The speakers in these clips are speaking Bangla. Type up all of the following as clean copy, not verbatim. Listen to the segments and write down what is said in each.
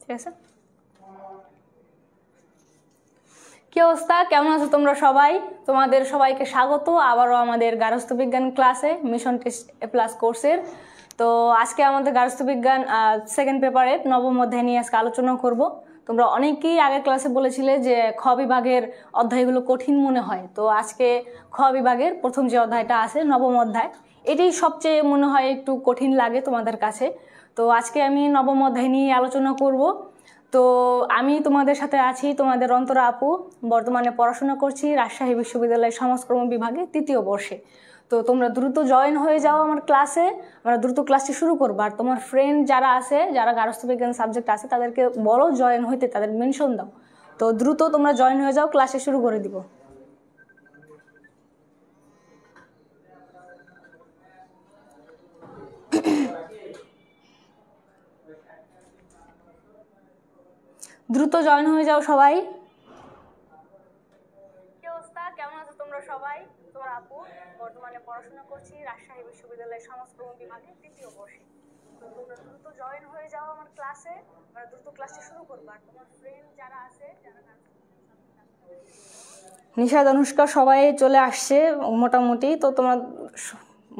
ঠিক আছে। কি অবস্থা, কেমন আছো তোমরা সবাই? তোমাদের সবাইকে স্বাগত আবারও আমাদের গার্হস্থ্য বিজ্ঞান ক্লাসে, মিশন টেস্ট এ প্লাস কোর্সের। তো আজকে আমাদের গার্হস্থ্য বিজ্ঞান সেকেন্ড পেপারের নবম অধ্যায় নিয়ে আজকে আলোচনা করব। তোমরা অনেকেই আগের ক্লাসে বলেছিলে যে খ বিভাগের অধ্যায়গুলো কঠিন মনে হয়। তো আজকে খ বিভাগের প্রথম যে অধ্যায়টা আছে, নবম অধ্যায়, এটি সবচেয়ে মনে হয় একটু কঠিন লাগে তোমাদের কাছে। তো আজকে আমি নবম অধ্যায় নিয়ে আলোচনা করব। তো আমি তোমাদের সাথে আছি, তোমাদের অন্তরা আপু। বর্তমানে পড়াশোনা করছি রাজশাহী বিশ্ববিদ্যালয়ের সমাজকর্ম বিভাগে ৩য় বর্ষে। তো তোমরা দ্রুত জয়েন হয়ে যাও আমার ক্লাসে, আমরা দ্রুত ক্লাসটি শুরু করবো। আর তোমার ফ্রেন্ড যারা আছে, যারা গার্হস্থ্য বিজ্ঞান সাবজেক্ট আছে, তাদেরকে বলো জয়েন হইতে, তাদের মেনশন দাও। তো দ্রুত তোমরা জয়েন হয়ে যাও, ক্লাসে শুরু করে দিব। দ্রুত জয়েন হয়ে যাও সবাই। কি অবস্থা, কেমন আছো তোমরা সবাই? তোমার আপু বর্তমানে পড়াশোনা করছি রাজশাহী বিশ্ববিদ্যালয়ের সমাজকর্ম বিভাগে ৩য় বর্ষে। তো তোমরা দ্রুত জয়েন হয়ে যাও আমার ক্লাসে, আমরা দ্রুত ক্লাসটি শুরু করবো। আর তোমার ফ্রেন্ড যারা আছে, যারা নিশাদ, অনুষ্কা সবাই চলে আসছে মোটামুটি। তো তোমার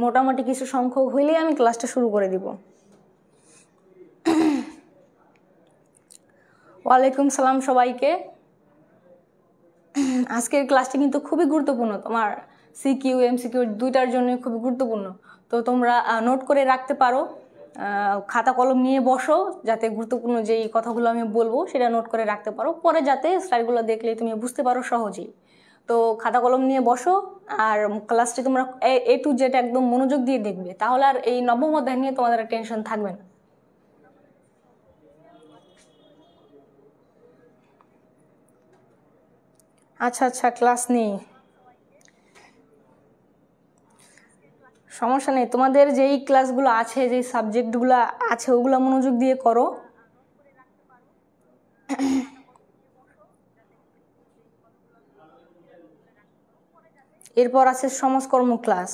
মোটামুটি কিছু সংখ্যক হইলেই আমি ক্লাসটা শুরু করে দিব। ওয়ালাইকুম সালাম সবাইকে। আজকের ক্লাসটি কিন্তু খুবই গুরুত্বপূর্ণ, তোমার সিকিউ এমসিকিউ দুইটার জন্যই খুবই গুরুত্বপূর্ণ। তো তোমরা নোট করে রাখতে পারো, খাতা কলম নিয়ে বসো, যাতে গুরুত্বপূর্ণ যেই কথাগুলো আমি বলবো সেটা নোট করে রাখতে পারো, পরে যাতে স্লাইডগুলো দেখলে তুমি বুঝতে পারো সহজেই। তো খাতা কলম নিয়ে বসো, আর ক্লাসটি তোমরা এ টু জেড একদম মনোযোগ দিয়ে দেখবে, তাহলে আর এই নবম অধ্যায় নিয়ে তোমাদের টেনশন থাকবে না। আচ্ছা আচ্ছা, ক্লাস নেই, সমস্যা নেই। তোমাদের যেই ক্লাসগুলো আছে, যেই সাবজেক্টগুলো আছে, ওগুলো মনোযোগ দিয়ে করো। এরপর আছে সমাজকর্ম ক্লাস।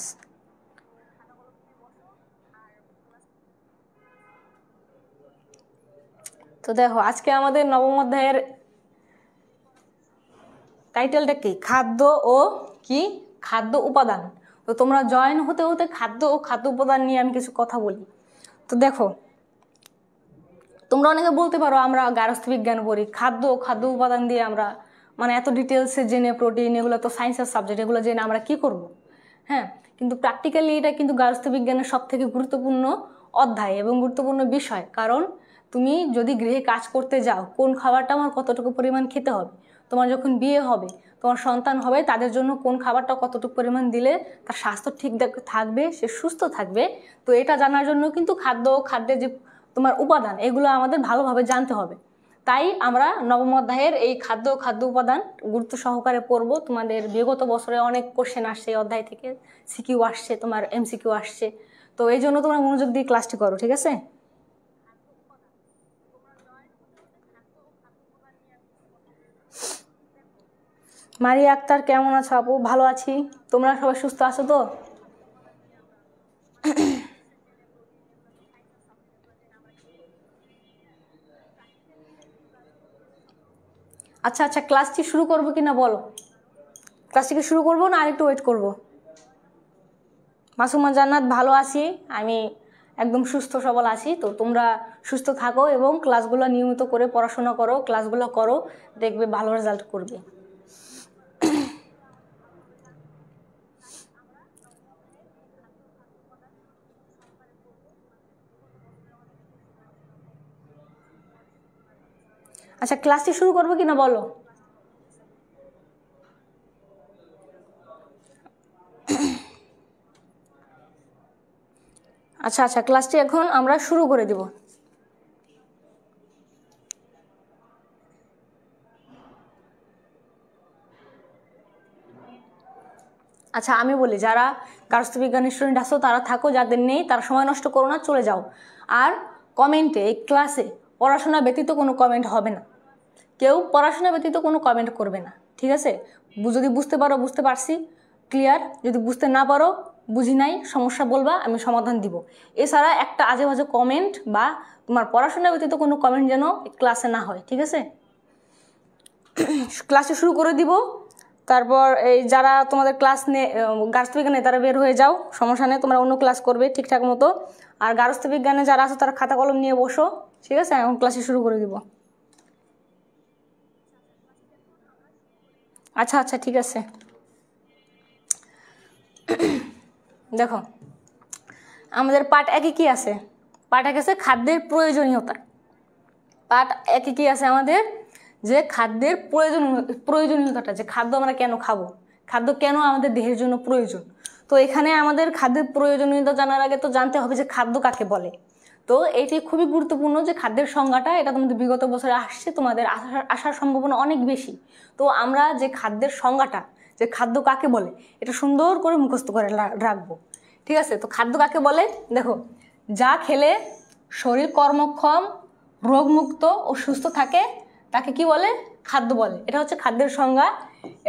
তো দেখো, আজকে আমাদের নবম অধ্যায়ের টাইটেলটা কি? খাদ্য ও কি? খাদ্য উপাদান। তো তোমরা জয়েন হতে হতে খাদ্য ও খাদ্য উপাদান নিয়ে আমি কিছু কথা বলি। তো দেখো, তোমরা অনেকে বলতে পারো আমরা গার্হস্থ্য বিজ্ঞান পড়ি, খাদ্য ও খাদ্য উপাদান দিয়ে আমরা মানে এত ডিটেলসে জেনে, প্রোটিন এগুলো তো সায়েন্সের সাবজেক্ট, এগুলো জেনে আমরা কি করব? হ্যাঁ, কিন্তু প্র্যাকটিক্যালি এটা কিন্তু গার্হস্থ্য বিজ্ঞানের সব থেকে গুরুত্বপূর্ণ অধ্যায় এবং গুরুত্বপূর্ণ বিষয়। কারণ তুমি যদি গৃহে কাজ করতে যাও, কোন খাবারটা আমার কতটুকু পরিমাণ খেতে হবে, তোমার যখন বিয়ে হবে, তোমার সন্তান হবে, তাদের জন্য কোন খাবারটা কতটুকু পরিমাণ দিলে তার স্বাস্থ্য ঠিক থাকবে, সে সুস্থ থাকবে, তো এটা জানার জন্য কিন্তু খাদ্যের যে তোমার উপাদান, এগুলো আমাদের ভালোভাবে জানতে হবে। তাই আমরা নবম অধ্যায়ের এই খাদ্য উপাদান গুরুত্ব সহকারে পড়বো। তোমাদের বিগত বছরে অনেক কোশ্চেন আসছে এই অধ্যায় থেকে, সিকিউ আসছে, তোমার এমসিকিউ আসছে। তো এই জন্য তোমরা মনোযোগ দিয়ে ক্লাসটি করো, ঠিক আছে? মারিয়া আক্তার, কেমন আছো আপু? ভালো আছি, তোমরা সবাই সুস্থ আছো তো? আচ্ছা আচ্ছা, ক্লাসটি শুরু করবো কিনা বলো? ক্লাসটিকে শুরু করবো না আরেকটু ওয়েট করবো? মাসুমা জান্নাত, ভালো আছি, আমি একদম সুস্থ সবল আছি। তো তোমরা সুস্থ থাকো এবং ক্লাসগুলো নিয়মিত করে পড়াশোনা করো, ক্লাসগুলো করো, দেখবে ভালো রেজাল্ট করবে। আচ্ছা, ক্লাসটি শুরু করবো কিনা বলো? আচ্ছা আচ্ছা, ক্লাসটি এখন আমরা শুরু করে দিব। আচ্ছা, আমি বলি, যারা গার্হস্থ্য বিজ্ঞানের স্টুডেন্ট আছো তারা থাকো, যাদের নেই তারা সময় নষ্ট করো না, চলে যাও। আর কমেন্টে, এই ক্লাসে পড়াশোনা ব্যতীত কোনো কমেন্ট হবে না, কেউ পড়াশোনা ব্যতীত কোনো কমেন্ট করবে না, ঠিক আছে? যদি বুঝতে পারো বুঝতে পারছি, ক্লিয়ার। যদি বুঝতে না পারো বুঝি নাই সমস্যা বলবা, আমি সমাধান দিব। এছাড়া একটা আজে বাজে কমেন্ট বা তোমার পড়াশোনা ব্যতীত কোনো কমেন্ট যেন ক্লাসে না হয়, ঠিক আছে? ক্লাসে শুরু করে দিব। তারপর এই যারা তোমাদের ক্লাস গার্হস্থ্য বিজ্ঞানে তারা বের হয়ে যাও, সমস্যা নেই, তোমরা অন্য ক্লাস করবে ঠিকঠাক মতো। আর গার্হস্থ্য বিজ্ঞানে যারা আছো তারা খাতা কলম নিয়ে বসো, ঠিক আছে? এখন ক্লাসে শুরু করে দিব। আচ্ছা আচ্ছা ঠিক আছে। দেখো আমাদের পার্ট একে কি আছে? পার্ট এক আছে খাদ্যের প্রয়োজনীয়তা। পার্ট একে কি আছে আমাদের? যে খাদ্যের প্রয়োজনীয়তাটা, যে খাদ্য আমরা কেন খাবো, খাদ্য কেন আমাদের দেহের জন্য প্রয়োজন। তো এখানে আমাদের খাদ্যের প্রয়োজনীয়তা জানার আগে তো জানতে হবে যে খাদ্য কাকে বলে। তো এটি খুবই গুরুত্বপূর্ণ যে খাদ্যের সংজ্ঞাটা, এটা তোমাদের বিগত বছরে আসছে, তোমাদের আসার সম্ভাবনা অনেক বেশি। তো আমরা যে খাদ্যের সংজ্ঞাটা, যে খাদ্য কাকে বলে, এটা সুন্দর করে মুখস্থ করে রাখবো, ঠিক আছে? তো খাদ্য কাকে বলে? দেখো, যা খেলে শরীর কর্মক্ষম, রোগমুক্ত ও সুস্থ থাকে তাকে কি বলে? খাদ্য বলে। এটা হচ্ছে খাদ্যের সংজ্ঞা।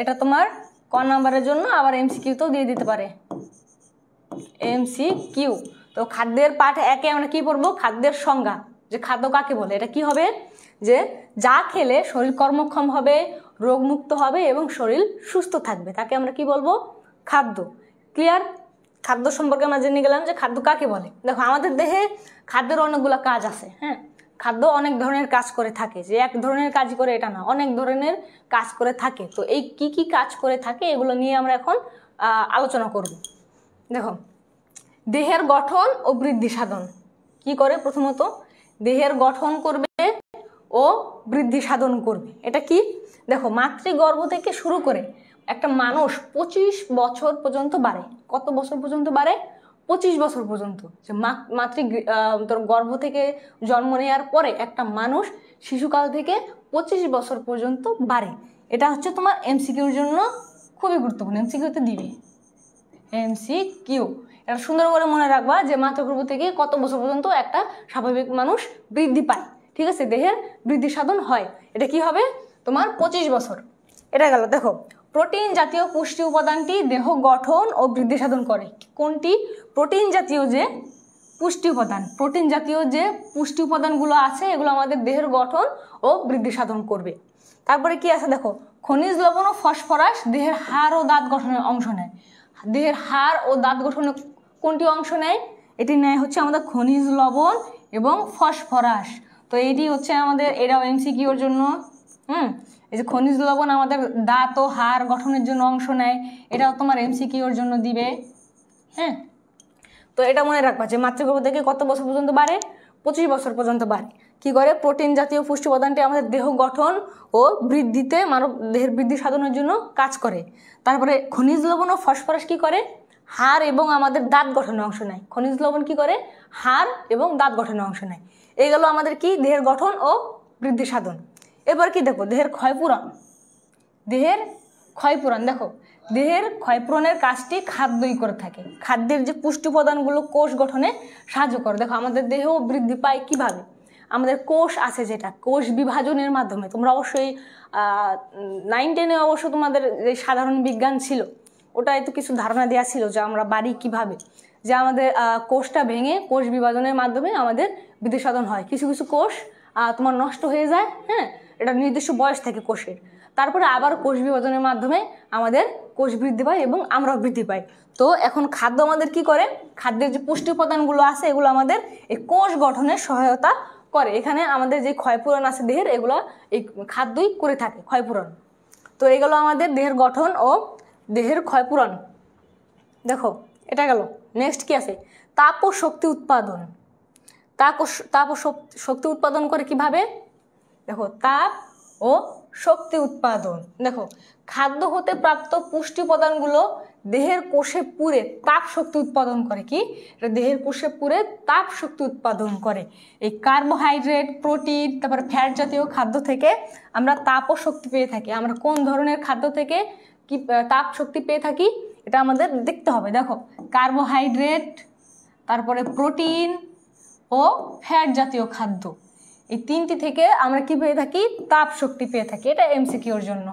এটা তোমার ক নাম্বারের জন্য আবার এমসিকিউতেও দিয়ে দিতে পারে, এমসিকিউ। তো খাদ্যের পাঠ একে আমরা কি পড়বো? খাদ্যের সংজ্ঞা, যে খাদ্য কাকে বলে। এটা কি হবে? যে যা খেলে শরীর কর্মক্ষম হবে, রোগমুক্ত হবে এবং শরীর সুস্থ থাকবে তাকে আমরা কি বলবো? খাদ্য। ক্লিয়ার? খাদ্য সম্পর্কে আমরা জেনে গেলাম যে খাদ্য কাকে বলে। দেখো আমাদের দেহে খাদ্যের অনেকগুলো কাজ আছে, হ্যাঁ? খাদ্য অনেক ধরনের কাজ করে থাকে, যে এক ধরনের কাজ করে এটা না, অনেক ধরনের কাজ করে থাকে। তো এই কি কি কাজ করে থাকে এগুলো নিয়ে আমরা এখন আলোচনা করব। দেখো, দেহের গঠন ও বৃদ্ধি সাধন কি করে? প্রথমত দেহের গঠন করবে ও বৃদ্ধি সাধন করবে। এটা কি? দেখো, মাতৃগর্ভ থেকে শুরু করে একটা মানুষ 25 বছর পর্যন্ত বাড়ে। কত বছর পর্যন্ত বাড়ে? 25 বছর পর্যন্ত। যে তোর গর্ভ থেকে জন্ম নেওয়ার পরে একটা মানুষ শিশুকাল থেকে 25 বছর পর্যন্ত বাড়ে। এটা হচ্ছে তোমার এমসিকিউর জন্য খুবই গুরুত্বপূর্ণ, এমসিকিউতে দিবে, এমসিকিউ। এটা সুন্দর করে মনে রাখবা যে মাতৃগর্ভ থেকে কত বছর পর্যন্ত একটা স্বাভাবিক মানুষ বৃদ্ধি পায়, ঠিক আছে? দেহের বৃদ্ধি সাধন হয়। এটা কি হবে? তোমার 25 বছর। এটা গেল। দেখো, প্রোটিন জাতীয় পুষ্টি উপাদানটি দেহ গঠন ও বৃদ্ধি সাধন করে। কোনটি? প্রোটিন জাতীয় যে পুষ্টি উপাদান, প্রোটিন জাতীয় যে পুষ্টি উপাদানগুলো আছে এগুলো আমাদের দেহের গঠন ও বৃদ্ধি সাধন করবে। তারপরে কি আছে? দেখো, খনিজ লবণ ও ফসফরাস দেহের হাড় ও দাঁত গঠনের অংশ নেয়। দেহের হাড় ও দাঁত গঠনে কোনটি অংশ নেয়? এটি নেয় হচ্ছে আমাদের খনিজ লবণ এবং ফসফরাস। তো এটি হচ্ছে আমাদের, এটাও এমসিকিউর জন্য। এই যে খনিজ লবণ আমাদের দাঁত ও হাড় গঠনের জন্য অংশ নেয়, এটাও তোমার এমসিকিউর জন্য দিবে, হ্যাঁ? তো এটা মনে রাখবা যে মাতৃগর্ভ থেকে কত বছর পর্যন্ত বাড়ে? 25 বছর পর্যন্ত বাড়ে। কি করে? প্রোটিন জাতীয় পুষ্টি উপাদানটি আমাদের দেহ গঠন ও বৃদ্ধিতে, মানব দেহের বৃদ্ধি সাধনের জন্য কাজ করে। তারপরে খনিজ লবণ ও ফসফরাস কি করে? হাড় এবং আমাদের দাঁত গঠনে অংশ নেয়। খনিজ লবণ কি করে? হাড় এবং দাঁত গঠনে অংশ নেয়। এই গেল আমাদের কি? দেহের গঠন ও বৃদ্ধি সাধন। এবার কি দেখো, দেহের ক্ষয়পূরণ। দেহের ক্ষয়পূরণ, দেখো দেহের ক্ষয়পূরণের কাজটি খাদ্যই করে থাকে। খাদ্যের যে পুষ্টি উপাদানগুলো কোষ গঠনে সাহায্য করে। দেখো আমাদের দেহ বৃদ্ধি পায় কিভাবে? আমাদের কোষ আছে, যেটা কোষ বিভাজনের মাধ্যমে। তোমরা অবশ্যই 9-10-এ অবশ্য তোমাদের যে সাধারণ বিজ্ঞান ছিল ওটাই তো কিছু ধারণা দেওয়া ছিল যে আমরা বাড়ি কিভাবে, যে আমাদের কোষটা ভেঙে কোষ বিভাজনের মাধ্যমে আমাদের বৃদ্ধি সাধন হয়। কিছু কিছু কোষ তোমার নষ্ট হয়ে যায়, হ্যাঁ? এটা নির্দিষ্ট বয়স থেকে কোষের। তারপরে আবার কোষ বিভাজনের মাধ্যমে আমাদের কোষ বৃদ্ধি পায় এবং আমরাও বৃদ্ধি পাই। তো এখন খাদ্য আমাদের কি করে? খাদ্যের যে পুষ্টি উপাদানগুলো আছে এগুলো আমাদের এই কোষ গঠনের সহায়তা করে। এখানে আমাদের যে ক্ষয়পূরণ আছে দেহের, এগুলো এই খাদ্যই করে থাকে, ক্ষয়পূরণ। তো এগুলো আমাদের দেহের গঠন ও দেহের ক্ষয়পূরণ। দেখো এটা গেল। নেক্সট কি আছে? তাপ ও শক্তি উৎপাদন। তাপ ও শক্তি উৎপাদন করে কিভাবে? দেখো, তাপ ও শক্তি উৎপাদন। দেখো, খাদ্য হতে প্রাপ্ত পুষ্টি উপাদানগুলো দেহের কোষে পুড়ে তাপ শক্তি উৎপাদন করে। কি? এটা দেহের কোষে পুড়ে তাপ শক্তি উৎপাদন করে। এই কার্বোহাইড্রেট, প্রোটিন, তারপর ফ্যাট জাতীয় খাদ্য থেকে আমরা তাপ ও শক্তি পেয়ে থাকি। আমরা কোন ধরনের খাদ্য থেকে কি তাপ শক্তি পেয়ে থাকি এটা আমাদের দেখতে হবে। দেখো, কার্বোহাইড্রেট, তারপরে প্রোটিন ও ফ্যাট জাতীয় খাদ্য, এই তিনটি থেকে আমরা কি পেয়ে থাকি? তাপ শক্তি পেয়ে থাকি। এটা এমসিকিউর জন্য,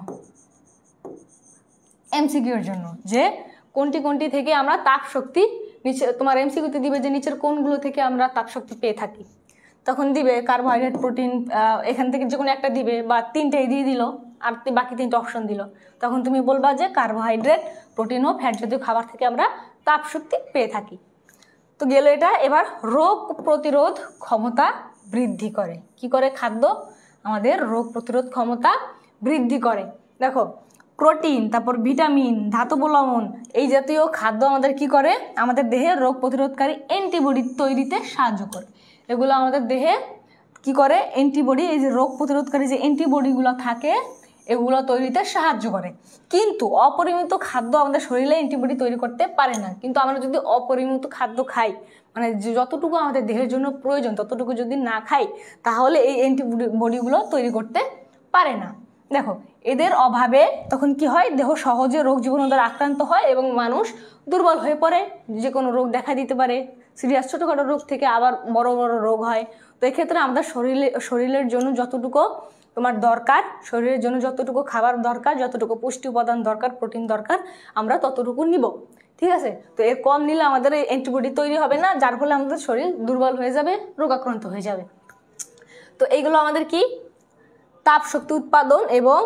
এমসিকিউর জন্য যে কোনটি কোনটি থেকে আমরা তাপ শক্তি নিচে তোমার এমসিকিউতে দিবে যে নিচের কোনগুলো থেকে আমরা তাপ শক্তি পেয়ে থাকি, তখন দিবে কার্বোহাইড্রেট, প্রোটিন, এখান থেকে যে কোনো একটা দিবে বা তিনটেই দিয়ে দিল আর বাকি তিনটে অপশন দিল, তখন তুমি বলবা যে কার্বোহাইড্রেট, প্রোটিন ও ফ্যাট জাতীয় খাবার থেকে আমরা তাপ শক্তি পেয়ে থাকি। তো গেল এটা। এবার রোগ প্রতিরোধ ক্ষমতা বৃদ্ধি করে। কি করে? খাদ্য আমাদের রোগ প্রতিরোধ ক্ষমতা বৃদ্ধি করে। দেখো প্রোটিন, তারপর ভিটামিন, ধাতব লবণ এই জাতীয় খাদ্য আমাদের কি করে? আমাদের দেহে রোগ প্রতিরোধকারী অ্যান্টিবডি তৈরিতে সাহায্য করে। এগুলো আমাদের দেহে কি করে? অ্যান্টিবডি, এই যে রোগ প্রতিরোধকারী যে অ্যান্টিবডিগুলো থাকে এগুলো তৈরিতে সাহায্য করে। কিন্তু অপরিমিত খাদ্য আমাদের শরীরে অ্যান্টিবডি তৈরি করতে পারে না। কিন্তু আমরা যদি অপরিমিত খাদ্য খাই, মানে যতটুকু আমাদের দেহের জন্য প্রয়োজন ততটুকু যদি না খাই, তাহলে এই অ্যান্টিবডিগুলো তৈরি করতে পারে না। দেখো এদের অভাবে তখন কি হয়? দেহ সহজে রোগ জীবাণু দ্বারা আক্রান্ত হয় এবং মানুষ দুর্বল হয়ে পড়ে। যে কোনো রোগ দেখা দিতে পারে, সিরিয়াস ছোটোখাটো রোগ থেকে আবার বড় বড় রোগ হয়। তো এক্ষেত্রে আমাদের শরীরের জন্য যতটুকু তোমার দরকার, শরীরের জন্য যতটুকু খাবার দরকার, যতটুকু পুষ্টি উপাদান দরকার, প্রোটিন দরকার, আমরা ততটুকু নিব। ঠিক আছে? তো এর কম নিলে আমাদের এই অ্যান্টিবডি তৈরি হবে না, যার ফলে আমাদের শরীর দুর্বল হয়ে যাবে, রোগাক্রান্ত হয়ে যাবে। তো এইগুলো আমাদের কি? তাপ শক্তি উৎপাদন এবং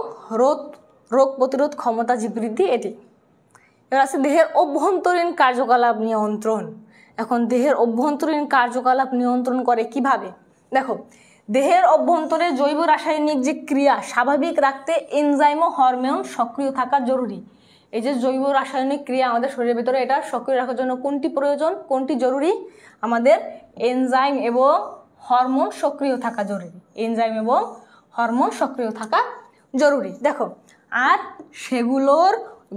রোগ প্রতিরোধ ক্ষমতা বৃদ্ধি। এটি এবার আছে দেহের অভ্যন্তরীণ কার্যকলাপ নিয়ন্ত্রণ। এখন দেহের অভ্যন্তরীণ কার্যকলাপ নিয়ন্ত্রণ করে কিভাবে? দেখো দেহের অভ্যন্তরে জৈব রাসায়নিক যে ক্রিয়া স্বাভাবিক রাখতে এনজাইম ও হরমোন সক্রিয় থাকা জরুরি। এই যে জৈব রাসায়নিক ক্রিয়া আমাদের শরীরের ভিতরে, এটা সক্রিয় রাখার জন্য কোনটি প্রয়োজন, কোনটি জরুরি? আমাদের এনজাইম এবং হরমোন সক্রিয় থাকা জরুরি। এনজাইম এবং হরমোন সক্রিয় থাকা জরুরি। দেখো আর সেগুলোর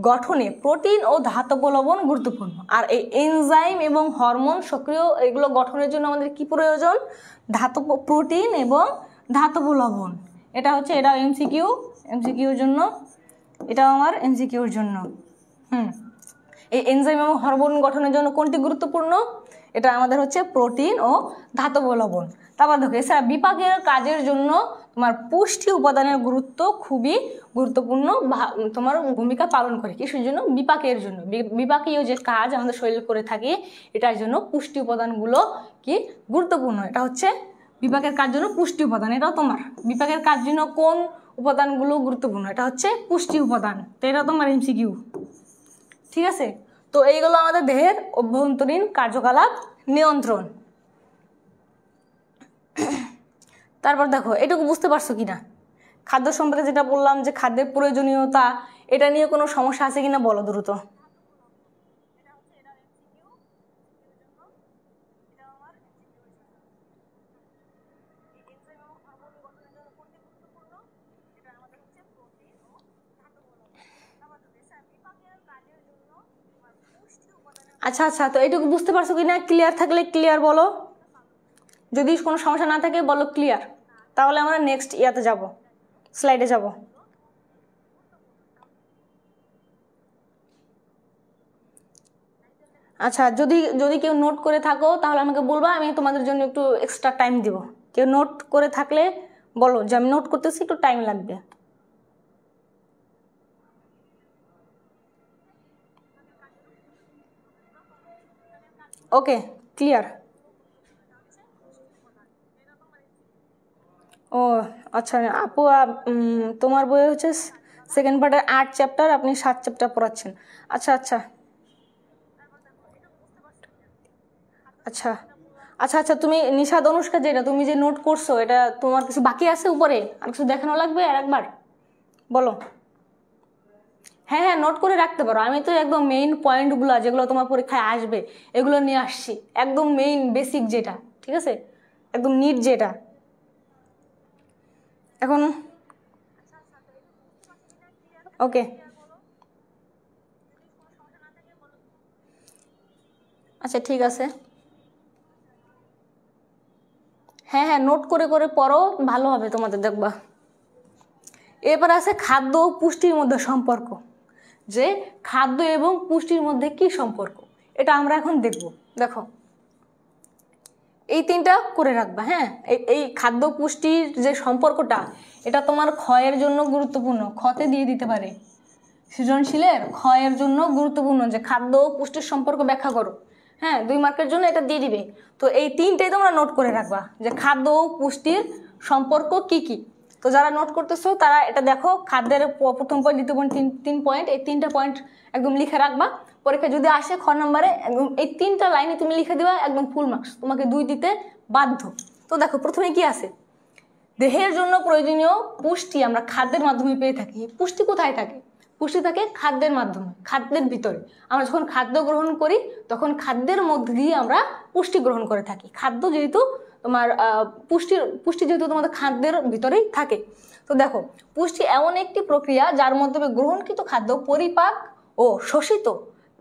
গঠনে প্রোটিন ও ধাতব লবণ গুরুত্বপূর্ণ। আর এই এনজাইম এবং হরমোন সক্রিয় এগুলো গঠনের জন্য আমাদের কি প্রয়োজন? প্রোটিন এবং ধাতব লবণ। এটা হচ্ছে, এটা এমসিকিউর জন্য, এটাও আমার এমসিকিউর জন্য। এই এনজাইম এবং হরমোন গঠনের জন্য কোনটি গুরুত্বপূর্ণ? এটা আমাদের হচ্ছে প্রোটিন ও ধাতব লবণ। তারপর দেখো এছাড়া বিপাকের কাজের জন্য তোমার পুষ্টি উপাদানের গুরুত্ব খুবই গুরুত্বপূর্ণ তোমার ভূমিকা পালন করে। কিসের জন্য? বিপাকের জন্য। বিপাকীয় যে কাজ আমাদের শরীরে করে থাকি, এটার জন্য পুষ্টি উপাদানগুলো কি গুরুত্বপূর্ণ। এটা হচ্ছে বিপাকের কাজ জন্য পুষ্টি উপাদান। এটাও তোমার বিপাকের কাজ জন্য কোন উপাদানগুলো গুরুত্বপূর্ণ? এটা হচ্ছে পুষ্টি উপাদান। তো এটা তোমার এমসিকিউ। ঠিক আছে? তো এইগুলো আমাদের দেহের অভ্যন্তরীণ কার্যকলাপ নিয়ন্ত্রণ। তারপর দেখো এটুকু বুঝতে পারছো কিনা? খাদ্য সম্পর্কে যেটা বললাম যে খাদ্যের প্রয়োজনীয়তা, এটা নিয়ে কোনো সমস্যা আছে কিনা বলো দ্রুত। আচ্ছা আচ্ছা, তো এইটুকু বুঝতে পারছো কিনা? ক্লিয়ার থাকলে ক্লিয়ার বলো, যদি কোনো সমস্যা না থাকে বলো ক্লিয়ার, তাহলে আমরা নেক্সট ইয়াতে যাব, স্লাইডে যাব। আচ্ছা, যদি কেউ নোট করে থাকো তাহলে আমাকে বলবা, আমি তোমাদের জন্য একটু এক্সট্রা টাইম দিব। কেউ নোট করে থাকলে বলো যে আমি নোট করতেছি, একটু টাইম লাগবে। ওকে, ক্লিয়ার। ও আচ্ছা আপু, তোমার বই হচ্ছে সেকেন্ড পার্টের 8 চ্যাপ্টার, আপনি 7 চ্যাপ্টার পড়াচ্ছেন। আচ্ছা আচ্ছা আচ্ছা আচ্ছা আচ্ছা, তুমি নিশাদ অনুষ্কা যেটা তুমি যে নোট করছো, এটা তোমার কিছু বাকি আছে উপরে? আর কিছু দেখানো লাগবে আর একবার বলো। হ্যাঁ হ্যাঁ, নোট করে রাখতে পারো। আমি তো একদম মেইন পয়েন্টগুলো যেগুলো তোমার পরীক্ষায় আসবে এগুলো নিয়ে আসছি, একদম মেইন বেসিক যেটা। ঠিক আছে? একদম নিট যেটা। এখন ওকে, আচ্ছা ঠিক আছে। হ্যাঁ হ্যাঁ, নোট করে করে পড়ো, ভালো হবে তোমাদের, দেখবা। এরপর আছে খাদ্য ও পুষ্টির মধ্যে সম্পর্ক। যে খাদ্য এবং পুষ্টির মধ্যে কি সম্পর্ক, এটা আমরা এখন দেখব। দেখো এই 3টা করে রাখবা। হ্যাঁ, এই খাদ্য পুষ্টির যে সম্পর্কটা, এটা তোমার ক্ষয়ের জন্য গুরুত্বপূর্ণ, ক্ষতে দিয়ে দিতে পারে। সৃজনশীলের ক্ষয়ের জন্য গুরুত্বপূর্ণ যে খাদ্য ও পুষ্টির সম্পর্ক ব্যাখ্যা করো। হ্যাঁ, 2 মার্কের জন্য এটা দিয়ে দিবে। তো এই 3টাই তোমরা নোট করে রাখবা যে খাদ্য ও পুষ্টির সম্পর্ক কি কি। তো যারা নোট করতেছো তারা এটা দেখো, খাদ্যের প্রথম পয়েন্ট, দ্বিতীয় পয়েন্ট, 3 পয়েন্ট, এই 3টা পয়েন্ট একদম লিখে রাখবা। পরীক্ষা যদি আসে খ নম্বরে একদম এই 3টা লাইনে তুমি লিখে দিবা, একদম ফুল মার্কস, তোমাকে 2 দিতে বাধ্য। তো দেখো প্রথমে কি আছে, দেহের জন্য প্রয়োজনীয় পুষ্টি আমরা খাদ্যের মাধ্যমে পেয়ে থাকি। পুষ্টি কোথায় থাকে? পুষ্টি থাকে খাদ্যের মাধ্যমে, খাদ্যের ভিতরে। আমরা যখন খাদ্য গ্রহণ করি তখন খাদ্যের মধ্যে দিয়ে আমরা পুষ্টি গ্রহণ করে থাকি। খাদ্য যেহেতু তোমার পুষ্টি যেহেতু তোমাদের খাদ্যের ভিতরেই থাকে। তো দেখো, পুষ্টি এমন একটি প্রক্রিয়া যার মাধ্যমে গ্রহণকৃত খাদ্য পরিপাক ও শোষিত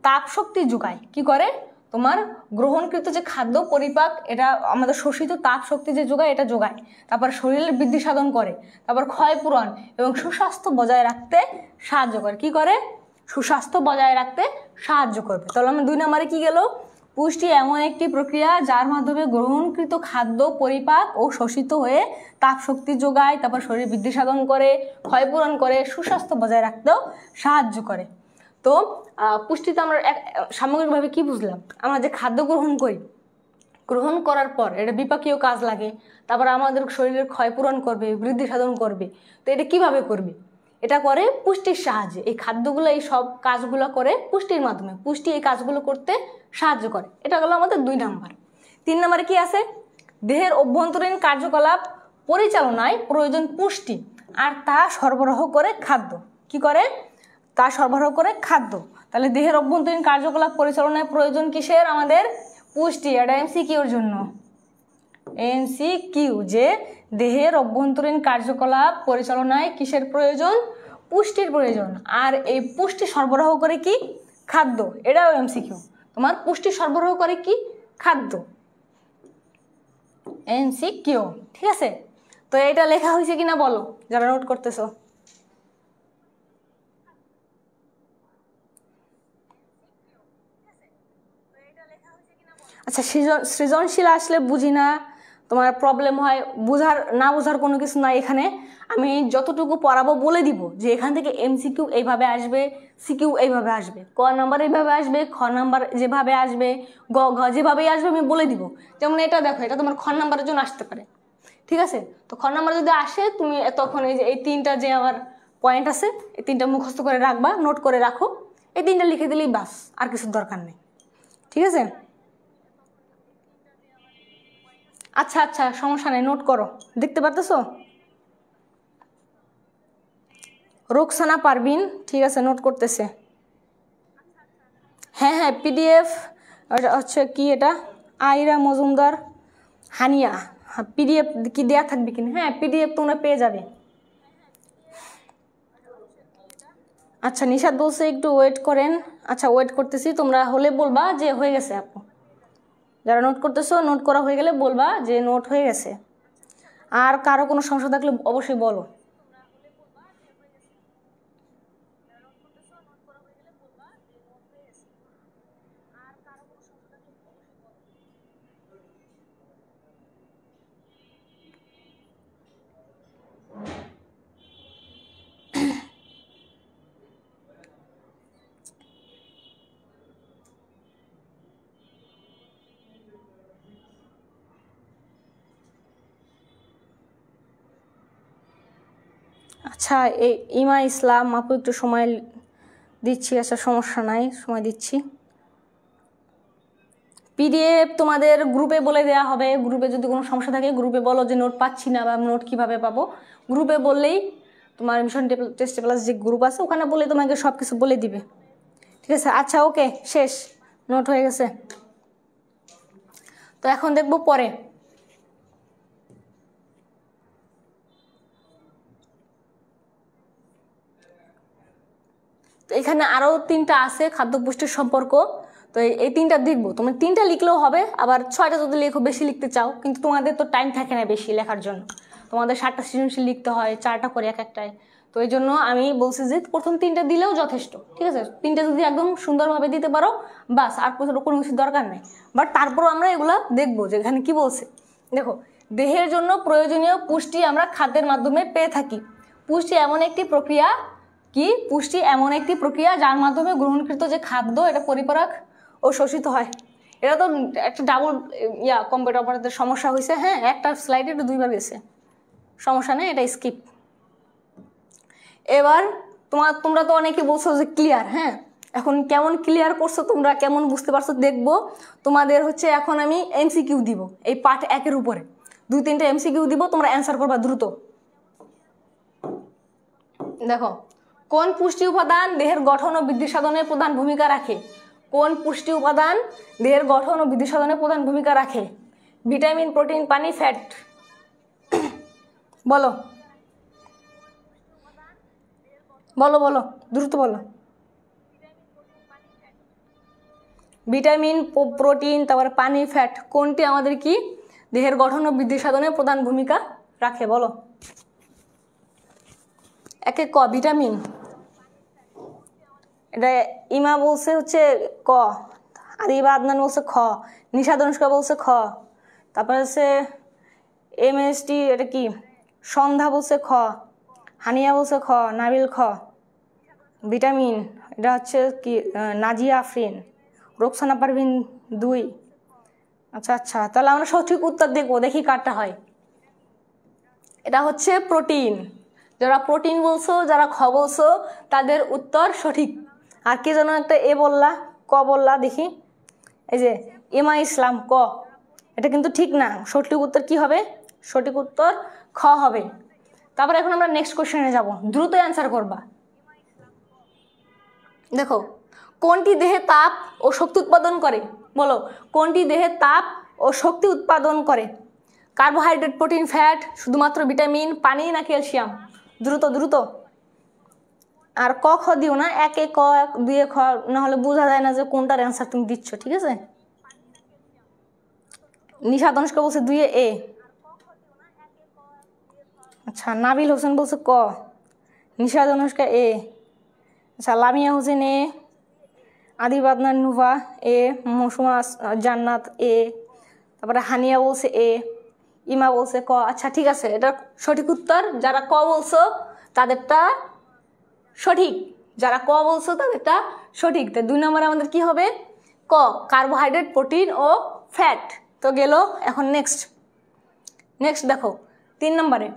তাপ শক্তি যোগায়। কি করে? তোমার গ্রহণকৃত যে খাদ্য পরিপাক, এটা আমাদের শোষিত তাপ শক্তি যে যোগায়, এটা যোগায়। তারপর শরীরের বৃদ্ধি সাধন করে, তারপর ক্ষয় পূরণ এবং সুস্বাস্থ্য বজায় রাখতে সাহায্য করে। কি করে? সুস্বাস্থ্য বজায় রাখতে সাহায্য করবে। তাহলে আমার 2 নম্বরে কি গেল? পুষ্টি এমন একটি প্রক্রিয়া যার মাধ্যমে গ্রহণকৃত খাদ্য পরিপাক ও শোষিত হয়ে তাপ শক্তি যোগায়, তারপর শরীর বৃদ্ধি সাধন করে, ক্ষয় পূরণ করে, সুস্বাস্থ্য বজায় রাখতেও সাহায্য করে। তো পুষ্টিতে আমরা সামগ্রিকভাবে কি বুঝলাম? আমরা যে খাদ্য গ্রহণ করি, গ্রহণ করার পর এটা বিপাকীয় কাজ লাগে, তারপর আমাদের শরীরের ক্ষয় পূরণ করবে, বৃদ্ধি সাধন করবে। তো এটা কিভাবে করবে? এটা করে পুষ্টির সাহায্যে। এই খাদ্যগুলো এই সব কাজগুলো করে পুষ্টির মাধ্যমে। পুষ্টি এই কাজগুলো করতে সাহায্য করে। এটা হলো আমাদের 2 নাম্বার। 3 নম্বরে কি আছে? দেহের অভ্যন্তরীণ কার্যকলাপ পরিচালনায় প্রয়োজন পুষ্টি, আর তা সরবরাহ করে খাদ্য। কি করে? তা সরবরাহ করে খাদ্য। তাহলে দেহের অভ্যন্তরীণ কার্যকলাপ পরিচালনায় প্রয়োজন কিসের? আমাদের পুষ্টি। এটা এমসিকিউর জন্য, এমসিকিউ, যে দেহের অভ্যন্তরীণ কার্যকলাপ পরিচালনায় কিসের প্রয়োজন? পুষ্টির প্রয়োজন। আর এই পুষ্টি সরবরাহ করে কি? খাদ্য। এটাও এমসিকিউ। তোমার পুষ্টি সরবরাহ করে কি? খাদ্য। এমসিকিউ, ঠিক আছে? তো এটা লেখা হয়েছে কিনা বলো, যারা নোট করতেছো। আচ্ছা, সৃজনশীল আসলে বুঝি না, তোমার প্রবলেম হয়, না বোঝার কোনো কিছু নাই। এখানে আমি যতটুকু পড়াবো বলে দিব যে এখান থেকে এমসিকিউ এইভাবে আসবে, সিকিউ এইভাবে আসবে, ক নাম্বার এইভাবে আসবে, খ নাম্বার যেভাবে আসবে, গ ঘ যেভাবেই আসবে আমি বলে দিব। যেমন এটা দেখো, এটা তোমার খ নাম্বারের জন্য আসতে পারে, ঠিক আছে? তো খ নাম্বার যদি আসে, তুমি তখন এই যে এই 3টা যে আমার পয়েন্ট আছে, এই 3টা মুখস্থ করে রাখবা, নোট করে রাখো। এই 3টা লিখে দিলেই বাস, আর কিছুর দরকার নেই, ঠিক আছে? আচ্ছা আচ্ছা, সমস্যা নেই, নোট করো। দেখতে পারতেছো? রোকসানা পারবিন, ঠিক আছে, নোট করতেছে। হ্যাঁ হ্যাঁ, পিডিএফ হচ্ছে কি, এটা আইরা মজুমদার, হানিয়া। হ্যাঁ, পিডিএফ কি দেয়া থাকবে কিনা? হ্যাঁ, পিডিএফ তোমরা পেয়ে যাবে। আচ্ছা, নিশাদ বলছে একটু ওয়েট করেন। আচ্ছা, ওয়েট করতেছি, তোমরা হলে বলবা যে হয়ে গেছে। আপু যারা নোট করতেছো, নোট করা হয়ে গেলে বলবা যে নোট হয়ে গেছে। আর কারো কোনো সমস্যা থাকলে অবশ্যই বলো। আচ্ছা, এই ইমা ইসলাম আপু একটু সময় দিচ্ছি। আচ্ছা, সমস্যা নাই, সময় দিচ্ছি। পিডিএফ তোমাদের গ্রুপে বলে দেওয়া হবে। গ্রুপে যদি কোনো সমস্যা থাকে গ্রুপে বলো যে নোট পাচ্ছি না বা নোট কিভাবে পাবো। গ্রুপে বললেই, তোমার মিশন টেস্ট প্লাস যে গ্রুপ আছে ওখানে বলে তোমাকে সব কিছু বলে দিবে, ঠিক আছে? আচ্ছা, ওকে, শেষ, নোট হয়ে গেছে। তো এখন দেখবো পরে। তো এখানে আরও 3টা আছে খাদ্য পুষ্টির সম্পর্ক। তো এই 3টা দেখবো। তোমরা 3টা লিখলেও হবে, আবার 6টা যদি লেখো, বেশি লিখতে চাও, কিন্তু তোমাদের তো টাইম থাকে না বেশি লেখার জন্য। তোমাদের 7টা সৃজনশীল লিখতে হয়, 4টা করে এক একটায়। তো এই জন্য আমি বলছি যে প্রথম 3টা দিলেও যথেষ্ট, ঠিক আছে? 3টা যদি একদম সুন্দরভাবে দিতে পারো বাস, আর কোনো কিছু দরকার নেই। বাট তারপরও আমরা এগুলো দেখবো যে এখানে কি বলছে। দেখো, দেহের জন্য প্রয়োজনীয় পুষ্টি আমরা খাদ্যের মাধ্যমে পেয়ে থাকি। পুষ্টি এমন একটি প্রক্রিয়া কি পুষ্টি এমন একটি প্রক্রিয়া যার মাধ্যমে গ্রহণকৃত যে খাদ্য এটা পরিপাক ও শোষিত হয়। এটা তো একটা ডাবল কম্পিউটার অপারেটরের সমস্যা হয়েছে। হ্যাঁ, একটা স্লাইডে একটু দুইবার গেছে, সমস্যা নেই, এটা স্কিপ। এবার তোমরা তো অনেকে বলছো যে ক্লিয়ার। হ্যাঁ, এখন কেমন ক্লিয়ার করছো তোমরা, কেমন বুঝতে পারছো দেখবো। তোমাদের হচ্ছে এখন আমি এমসিকিউ দিব এই পার্ট 1-এর উপরে, 2-3টা এমসিকিউ দিব, তোমরা অ্যান্সার করবা দ্রুত। দেখো, কোন পুষ্টি উপাদান দেহের গঠন ও বৃদ্ধি সাধনে প্রধান ভূমিকা রাখে? কোন পুষ্টি উপাদান দেহের গঠন ও বৃদ্ধি সাধনে প্রধান ভূমিকা রাখে? ভিটামিন, প্রোটিন, পানি, ফ্যাট? বলো বলো বলো, দ্রুত বলো। ভিটামিন, প্রোটিন, তারপরে পানি, ফ্যাট, কোনটি আমাদের কি দেহের গঠন ও বৃদ্ধি সাধনে প্রধান ভূমিকা রাখে? বলো। একে ক ভিটামিন, এটা ইমা বলছে হচ্ছে ক, আদিবা আদনান বলছে খ, নিশা দনুষ্কা বলছে খ, তারপরে হচ্ছে MST এটা কি সন্ধ্যা বলছে খ, হানিয়া বলছে খ, নাবিল খ। ভিটামিন এটা হচ্ছে কি নাজিয়া আফরিন, রোকসানা পারভিন 2। আচ্ছা আচ্ছা, তাহলে আমরা সঠিক উত্তর দেখবো, দেখি কারটা হয়। এটা হচ্ছে প্রোটিন। যারা প্রোটিন বলছো, যারা খ বলছো, তাদের উত্তর সঠিক। আর কে যেন একটা বললা, ক বললা, দেখি। এই যে এমা ইসলাম ক, এটা কিন্তু ঠিক না। সঠিক উত্তর কি হবে? সঠিক উত্তর খ হবে। তারপরে এখন আমরা নেক্সট কোশ্চেনে যাব, দ্রুত অ্যান্সার করবা। দেখো, কোনটি দেহে তাপ ও শক্তি উৎপাদন করে? বলো, কোনটি দেহে তাপ ও শক্তি উৎপাদন করে? কার্বোহাইড্রেট, প্রোটিন, ফ্যাট, শুধুমাত্র ভিটামিন, পানি না ক্যালসিয়াম? দ্রুত দ্রুত। আর ক খ দিও না, 1-এ ক 2-এ খ, নাহলে বোঝা যায় না যে কোনটার অ্যান্সার তুমি দিচ্ছ। ঠিক আছে, নিশা তনুষ্কা বলছে 2-এ। আচ্ছা, নাবিল হোসেন বলছে ক, নিশা তনুষ্কা এ। আচ্ছা, লামিয়া হোসেন এ, আদিবাদনান নুভা এ, মৌসুমা জান্নাত এ, তারপরে হানিয়া বলছে এ, ইমা বলছে ক। আচ্ছা ঠিক আছে, এটা সঠিক উত্তর। যারা ক বলছো তাদেরটা সঠিক, যারা ক বলছো তাদেরটা সঠিক। তো 2 নম্বরে আমাদের কি হবে? ক, কার্বোহাইড্রেট, প্রোটিন ও ফ্যাট। তো গেল। এখন নেক্সট দেখো 3 নম্বরে,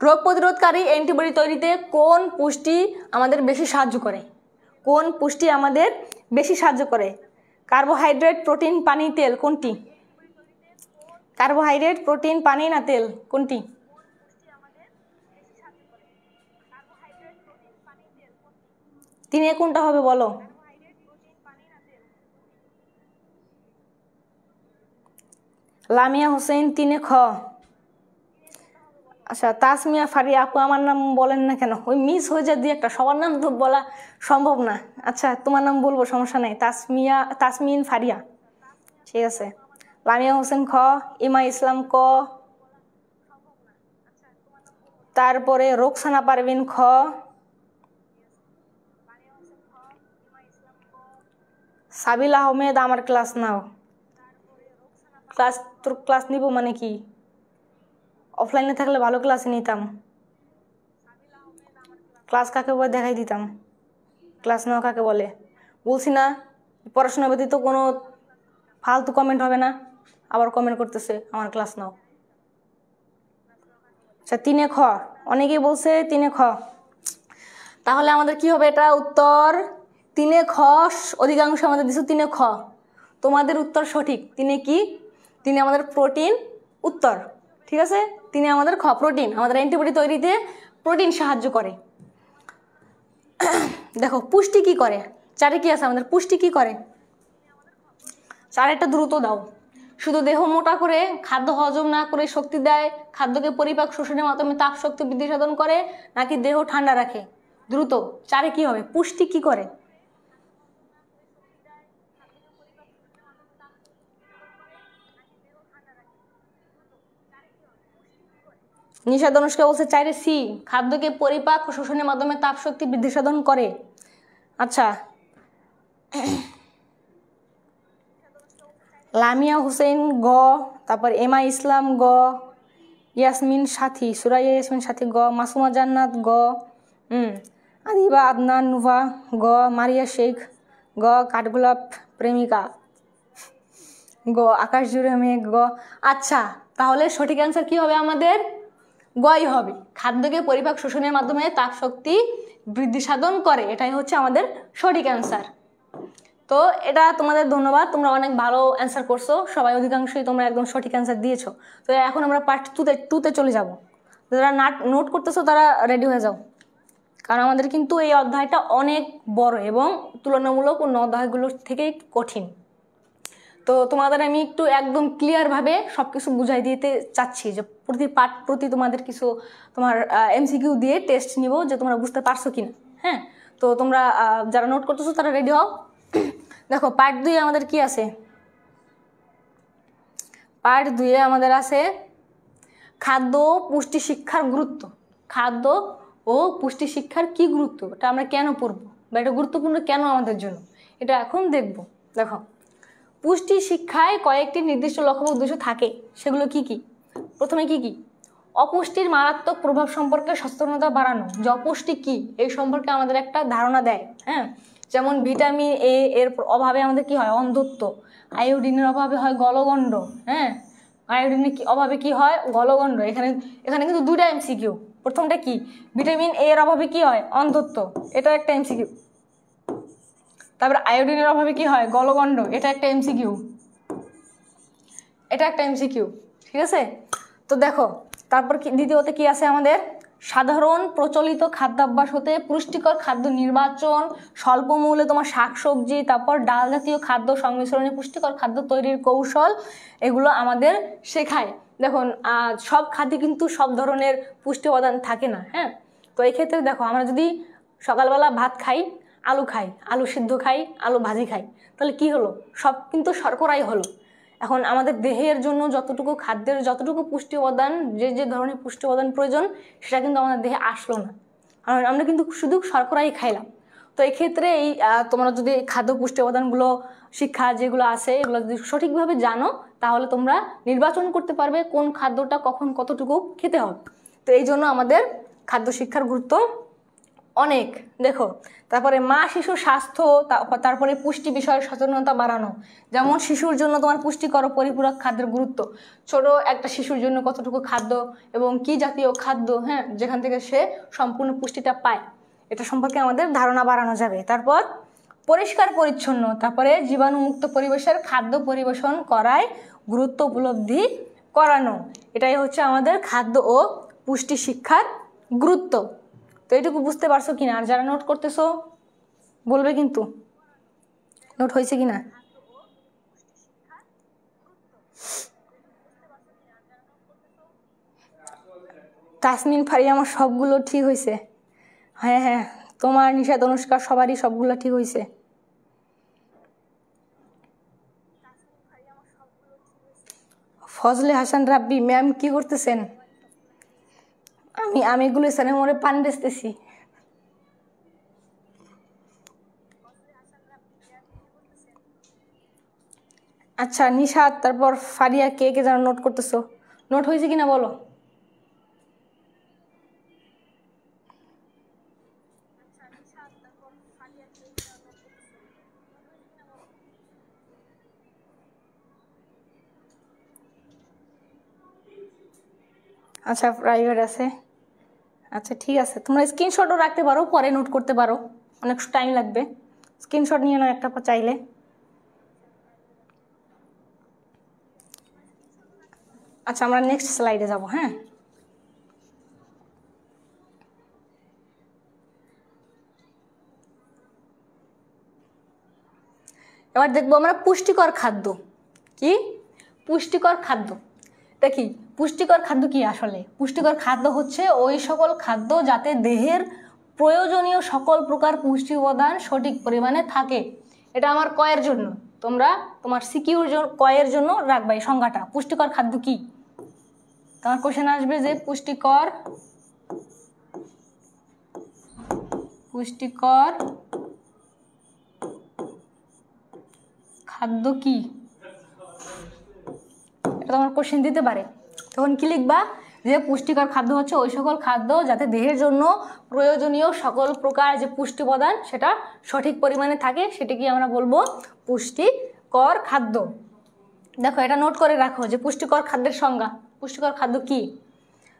রোগ প্রতিরোধকারী অ্যান্টিবডি তৈরিতে কোন পুষ্টি আমাদের বেশি সাহায্য করে? কোন পুষ্টি আমাদের বেশি সাহায্য করে? কার্বোহাইড্রেট, প্রোটিন, পানি, তেল, কোনটি? কার্বোহাইড্রেট, প্রোটিন, পানি না তেল, কোনটি? তিনে কোনটা হবে বলো? লামিয়া হোসেন 3-এ খ। আচ্ছা, তাসমিয়া ফারিয়া আপু, আমার নাম বলেন না কেন? ওই মিস হয়ে যায় 2-একটা, সবার নাম তো বলা সম্ভব না। আচ্ছা, তোমার নাম বলবো, সমস্যা নেই। তাসমিন ফারিয়া, ঠিক আছে। লামিয়া হোসেন খ, ইমা ইসলাম ক, তারপরে রোকসানা পারভিন খ, সাবিল আহমেদ আমার ক্লাস নাও। তোর ক্লাস নিব মানে কি? অফলাইনে থাকলে ভালো ক্লাসে নিতাম। ক্লাস কাকে বলে দেখাই দিতাম। ক্লাস নাও কাকে বলে বলছি না? পড়াশোনা ব্যতীত কোনো ফালতু কমেন্ট হবে না। আবার কমেন্ট করতেছে আমার ক্লাস নাও। আচ্ছা, 3-এ খ, অনেকেই বলছে 3-এ খ। তাহলে আমাদের কি হবে? এটা উত্তর 3-এ খ। অধিকাংশ আমাদের দিচ্ছে 3-এ খ। তোমাদের উত্তর সঠিক। 3-এ কি? 3-এ আমাদের প্রোটিন উত্তর। ঠিক আছে, 3-এ আমাদের খ, প্রোটিন। আমাদের অ্যান্টিবডি তৈরিতে প্রোটিন সাহায্য করে। দেখো, পুষ্টি কি করে? 4-এ কি আছে আমাদের? পুষ্টি কি করে? 4-এটা দ্রুত দাও। শুধু দেহ মোটা করে, খাদ্য হজম না করে শক্তি দেয়, খাদ্যকে পরিপাক শোষণের মাধ্যমে তাপ শক্তি বৃদ্ধি সাধন করে, নাকি দেহ ঠান্ডা রাখে? দ্রুত। 4-এ কি হবে? পুষ্টি কি করে? নিশা দনুষ্কা বলছে 4-এ সি, খাদ্যকে পরিপাক ও শোষণের মাধ্যমে তাপ শক্তি বৃদ্ধি সাধন করে। আচ্ছা, লামিয়া হোসেন গ, তারপর এমা ইসলাম গ, ইয়াসমিন সাথী, সুরাইয়া ইয়াসমিন সাথী গ, মাসুমা জান্নাত গ। আদিবা, আদনান, নুভা। গ মারিয়া শেখ। গ কাঠগোলাপ প্রেমিকা। গ আকাশ জুড়ে মেঘ। গ আচ্ছা, তাহলে সঠিক অ্যান্সার কি হবে আমাদের? গই হবে। খাদ্যকে পরিপাক শোষণের মাধ্যমে তাপ শক্তি বৃদ্ধি সাধন করে, এটাই হচ্ছে আমাদের সঠিক অ্যান্সার। তো এটা তোমাদের ধন্যবাদ, তোমরা অনেক ভালো অ্যান্সার করছো, সবাই অধিকাংশই তোমরা একদম সঠিক অ্যান্সার দিয়েছো। তো এখন আমরা পার্ট টুতে চলে যাব। যারা নোট করতেছো তারা রেডি হয়ে যাও, কারণ আমাদের কিন্তু এই অধ্যায়টা অনেক বড় এবং তুলনামূলক অন্য অধ্যায়গুলোর থেকে কঠিন। তো তোমাদের আমি একটু একদম ক্লিয়ারভাবে সব কিছু বুঝাই দিতে চাচ্ছি, যে প্রতি পার্ট প্রতি তোমাদের কিছু তোমার এমসিকিউ দিয়ে টেস্ট নিব যে তোমরা বুঝতে পারছো কিনা। হ্যাঁ, তো তোমরা যারা নোট করতেছো তারা রেডি হও। দেখো পার্ট 2 আমাদের কি আছে? পার্ট 2 আমাদের আছে খাদ্য ও পুষ্টি শিক্ষার গুরুত্ব। খাদ্য ও পুষ্টি শিক্ষার কি গুরুত্ব, এটা আমরা কেন পড়ব বা এটা গুরুত্বপূর্ণ কেন আমাদের জন্য, এটা এখন দেখব। দেখো, পুষ্টি শিক্ষায় কয়েকটি নির্দিষ্ট লক্ষ্য বা উদ্দেশ্য থাকে, সেগুলো কি কি? প্রথমে কি কি? অপুষ্টির মারাত্মক প্রভাব সম্পর্কে সচেতনতা বাড়ানো। যে অপুষ্টি কি এই সম্পর্কে আমাদের একটা ধারণা দেয়। হ্যাঁ, যেমন ভিটামিন এ এর অভাবে আমাদের কি হয়? অন্ধত্ব। আয়োডিনের অভাবে হয় গলগণ্ড। হ্যাঁ, আয়োডিনের অভাবে কি হয়? গলগণ্ড। এখানে কিন্তু দুইটা এমসিকিউ। প্রথমটা কি? ভিটামিন এ এর অভাবে কি হয়? অন্ধত্ব, এটা একটা এমসিকিউ। তারপর আয়োডিনের অভাবে কি হয়? গলগণ্ড, এটা একটা এমসিকিউ। এটা একটা এমসিকিউ, ঠিক আছে? তো দেখো, তারপর কি দ্বিতীয়তে কি আছে আমাদের? সাধারণ প্রচলিত খাদ্যাভ্যাস হতে পুষ্টিকর খাদ্য নির্বাচন, স্বল্প মূল্যে তোমার শাকসবজি, তারপর ডাল জাতীয় খাদ্য সংমিশ্রণে পুষ্টিকর খাদ্য তৈরির কৌশল, এগুলো আমাদের শেখায়। দেখুন, সব খাদ্যে কিন্তু সব ধরনের পুষ্টি উপাদান থাকে না। হ্যাঁ, তো এই ক্ষেত্রে দেখো, আমরা যদি সকালবেলা ভাত খাই, আলু সিদ্ধ খাই, আলু ভাজি খাই, তাহলে কি হলো? সব কিন্তু শর্করাই হলো। এখন আমাদের দেহের জন্য যতটুকু খাদ্যের যতটুকু পুষ্টি উপাদান, যে ধরনের পুষ্টি উপাদান প্রয়োজন, সেটা কিন্তু আমাদের দেহে আসলো না, কারণ আমরা কিন্তু শুধু শর্করাই খাইলাম। তো এই ক্ষেত্রে এই তোমরা যদি খাদ্য পুষ্টি উপাদানগুলো শিক্ষা যেগুলো আছে, এগুলো যদি সঠিকভাবে জানো, তাহলে তোমরা নির্বাচন করতে পারবে কোন খাদ্যটা কখন কতটুকু খেতে হবে। তো এই জন্য আমাদের খাদ্য শিক্ষার গুরুত্ব অনেক। দেখো, তারপরে মা শিশু স্বাস্থ্য, তারপরে পুষ্টি বিষয়ে সচেতনতা বাড়ানো। যেমন শিশুর জন্য তোমার পুষ্টিকর পরিপূরক খাদ্যের গুরুত্ব, ছোট একটা শিশুর জন্য কতটুকু খাদ্য এবং কি জাতীয় খাদ্য, হ্যাঁ, যেখান থেকে সে সম্পূর্ণ পুষ্টিটা পায়, এটা সম্পর্কে আমাদের ধারণা বাড়ানো যাবে। তারপর পরিষ্কার পরিচ্ছন্ন, তারপরে জীবাণুমুক্ত পরিবেশের খাদ্য পরিবেশন করায় গুরুত্ব উপলব্ধি করানো, এটাই হচ্ছে আমাদের খাদ্য ও পুষ্টি শিক্ষার গুরুত্ব। তো এইটুকু বুঝতে পারছো কিনা? আর যারা নোট করতেছো বলবে কিন্তু নোট হয়েছে কিনা। তাসমিন, ফারিয়া, আমার সবগুলো ঠিক হয়েছে। হ্যাঁ হ্যাঁ, তোমার, নিশাদ, অনুষ্কা, সবারই সবগুলো ঠিক হয়েছে। ফজলে হাসান রাব্বি ম্যাম কি করতেছেন? আমি গুলিস্তানের মোড়ে পান বেচতেছি। আচ্ছা নিশাদ, তারপর ফারিয়া, কে কে যেন নোট করতেছো, নোট হয়েছে কিনা বলো। আচ্ছা, প্রাইভেট আছে। আচ্ছা ঠিক আছে, তোমরা স্ক্রিনশটও রাখতে পারো, পরে নোট করতে পারো, অনেক টাইম লাগবে। স্ক্রিনশট নিয়ে নাও একটা চাইলে। আচ্ছা, আমরা নেক্সট স্লাইডে যাব। হ্যাঁ, এবার দেখবো আমরা পুষ্টিকর খাদ্য কি। পুষ্টিকর খাদ্য দেখি, পুষ্টিকর খাদ্য কি আসলে? পুষ্টিকর খাদ্য হচ্ছে ওই সকল খাদ্য যাতে দেহের প্রয়োজনীয় সকল প্রকার পুষ্টি উপাদান সঠিক পরিমাণে থাকে। এটা আমার কয়ের জন্য, তোমরা তোমার সিকিউর কয়ের জন্য রাখবা এই সংজ্ঞাটা। পুষ্টিকর খাদ্য কি? তোমার কোশ্চেন আসবে যে পুষ্টিকর খাদ্য কি, এটা তোমার কোশ্চেন দিতে পারে। তখন কি লিখবা? যে পুষ্টিকর খাদ্য হচ্ছে ওই সকল খাদ্য যাতে দেহের জন্য প্রয়োজনীয় সকল প্রকার যে পুষ্টি উপাদান সেটা সঠিক পরিমাণে থাকে, সেটাকে আমরা বলবো পুষ্টিকর খাদ্য। দেখো এটা নোট করে রাখো যে পুষ্টিকর খাদ্যের সংজ্ঞা, পুষ্টিকর খাদ্য কি।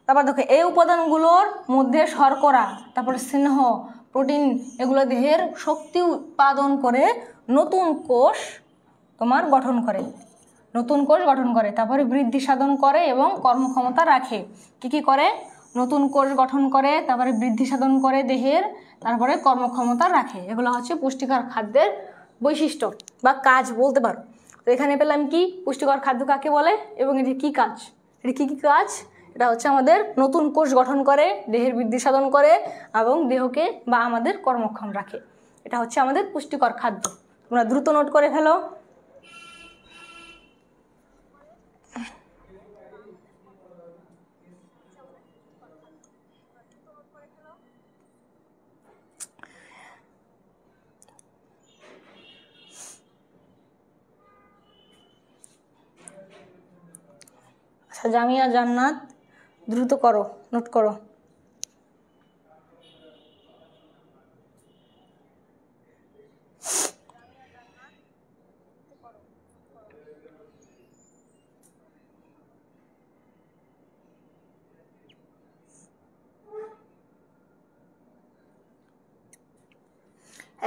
তারপর দেখো এই উপাদানগুলোর মধ্যে শর্করা, তারপরে স্নেহ, প্রোটিন, এগুলো দেহের শক্তি উৎপাদন করে নতুন কোষ তোমার গঠন করে, নতুন কোষ গঠন করে, তারপরে বৃদ্ধি সাধন করে এবং কর্মক্ষমতা রাখে। কি করে? নতুন কোষ গঠন করে, তারপরে বৃদ্ধি সাধন করে দেহের, তারপরে কর্মক্ষমতা রাখে। এগুলো হচ্ছে পুষ্টিকর খাদ্যের বৈশিষ্ট্য বা কাজ বলতে পারো। তো এখানে পেলাম কি পুষ্টিকর খাদ্য কাকে বলে এবং এটি কী কাজ। এটি কী কাজ? এটা হচ্ছে আমাদের নতুন কোষ গঠন করে, দেহের বৃদ্ধি সাধন করে এবং দেহকে বা আমাদের কর্মক্ষম রাখে। এটা হচ্ছে আমাদের পুষ্টিকর খাদ্য। তোমরা দ্রুত নোট করে ফেলো। আচ্ছা জামিয়া জান্নাত, দ্রুত করো, নোট করো।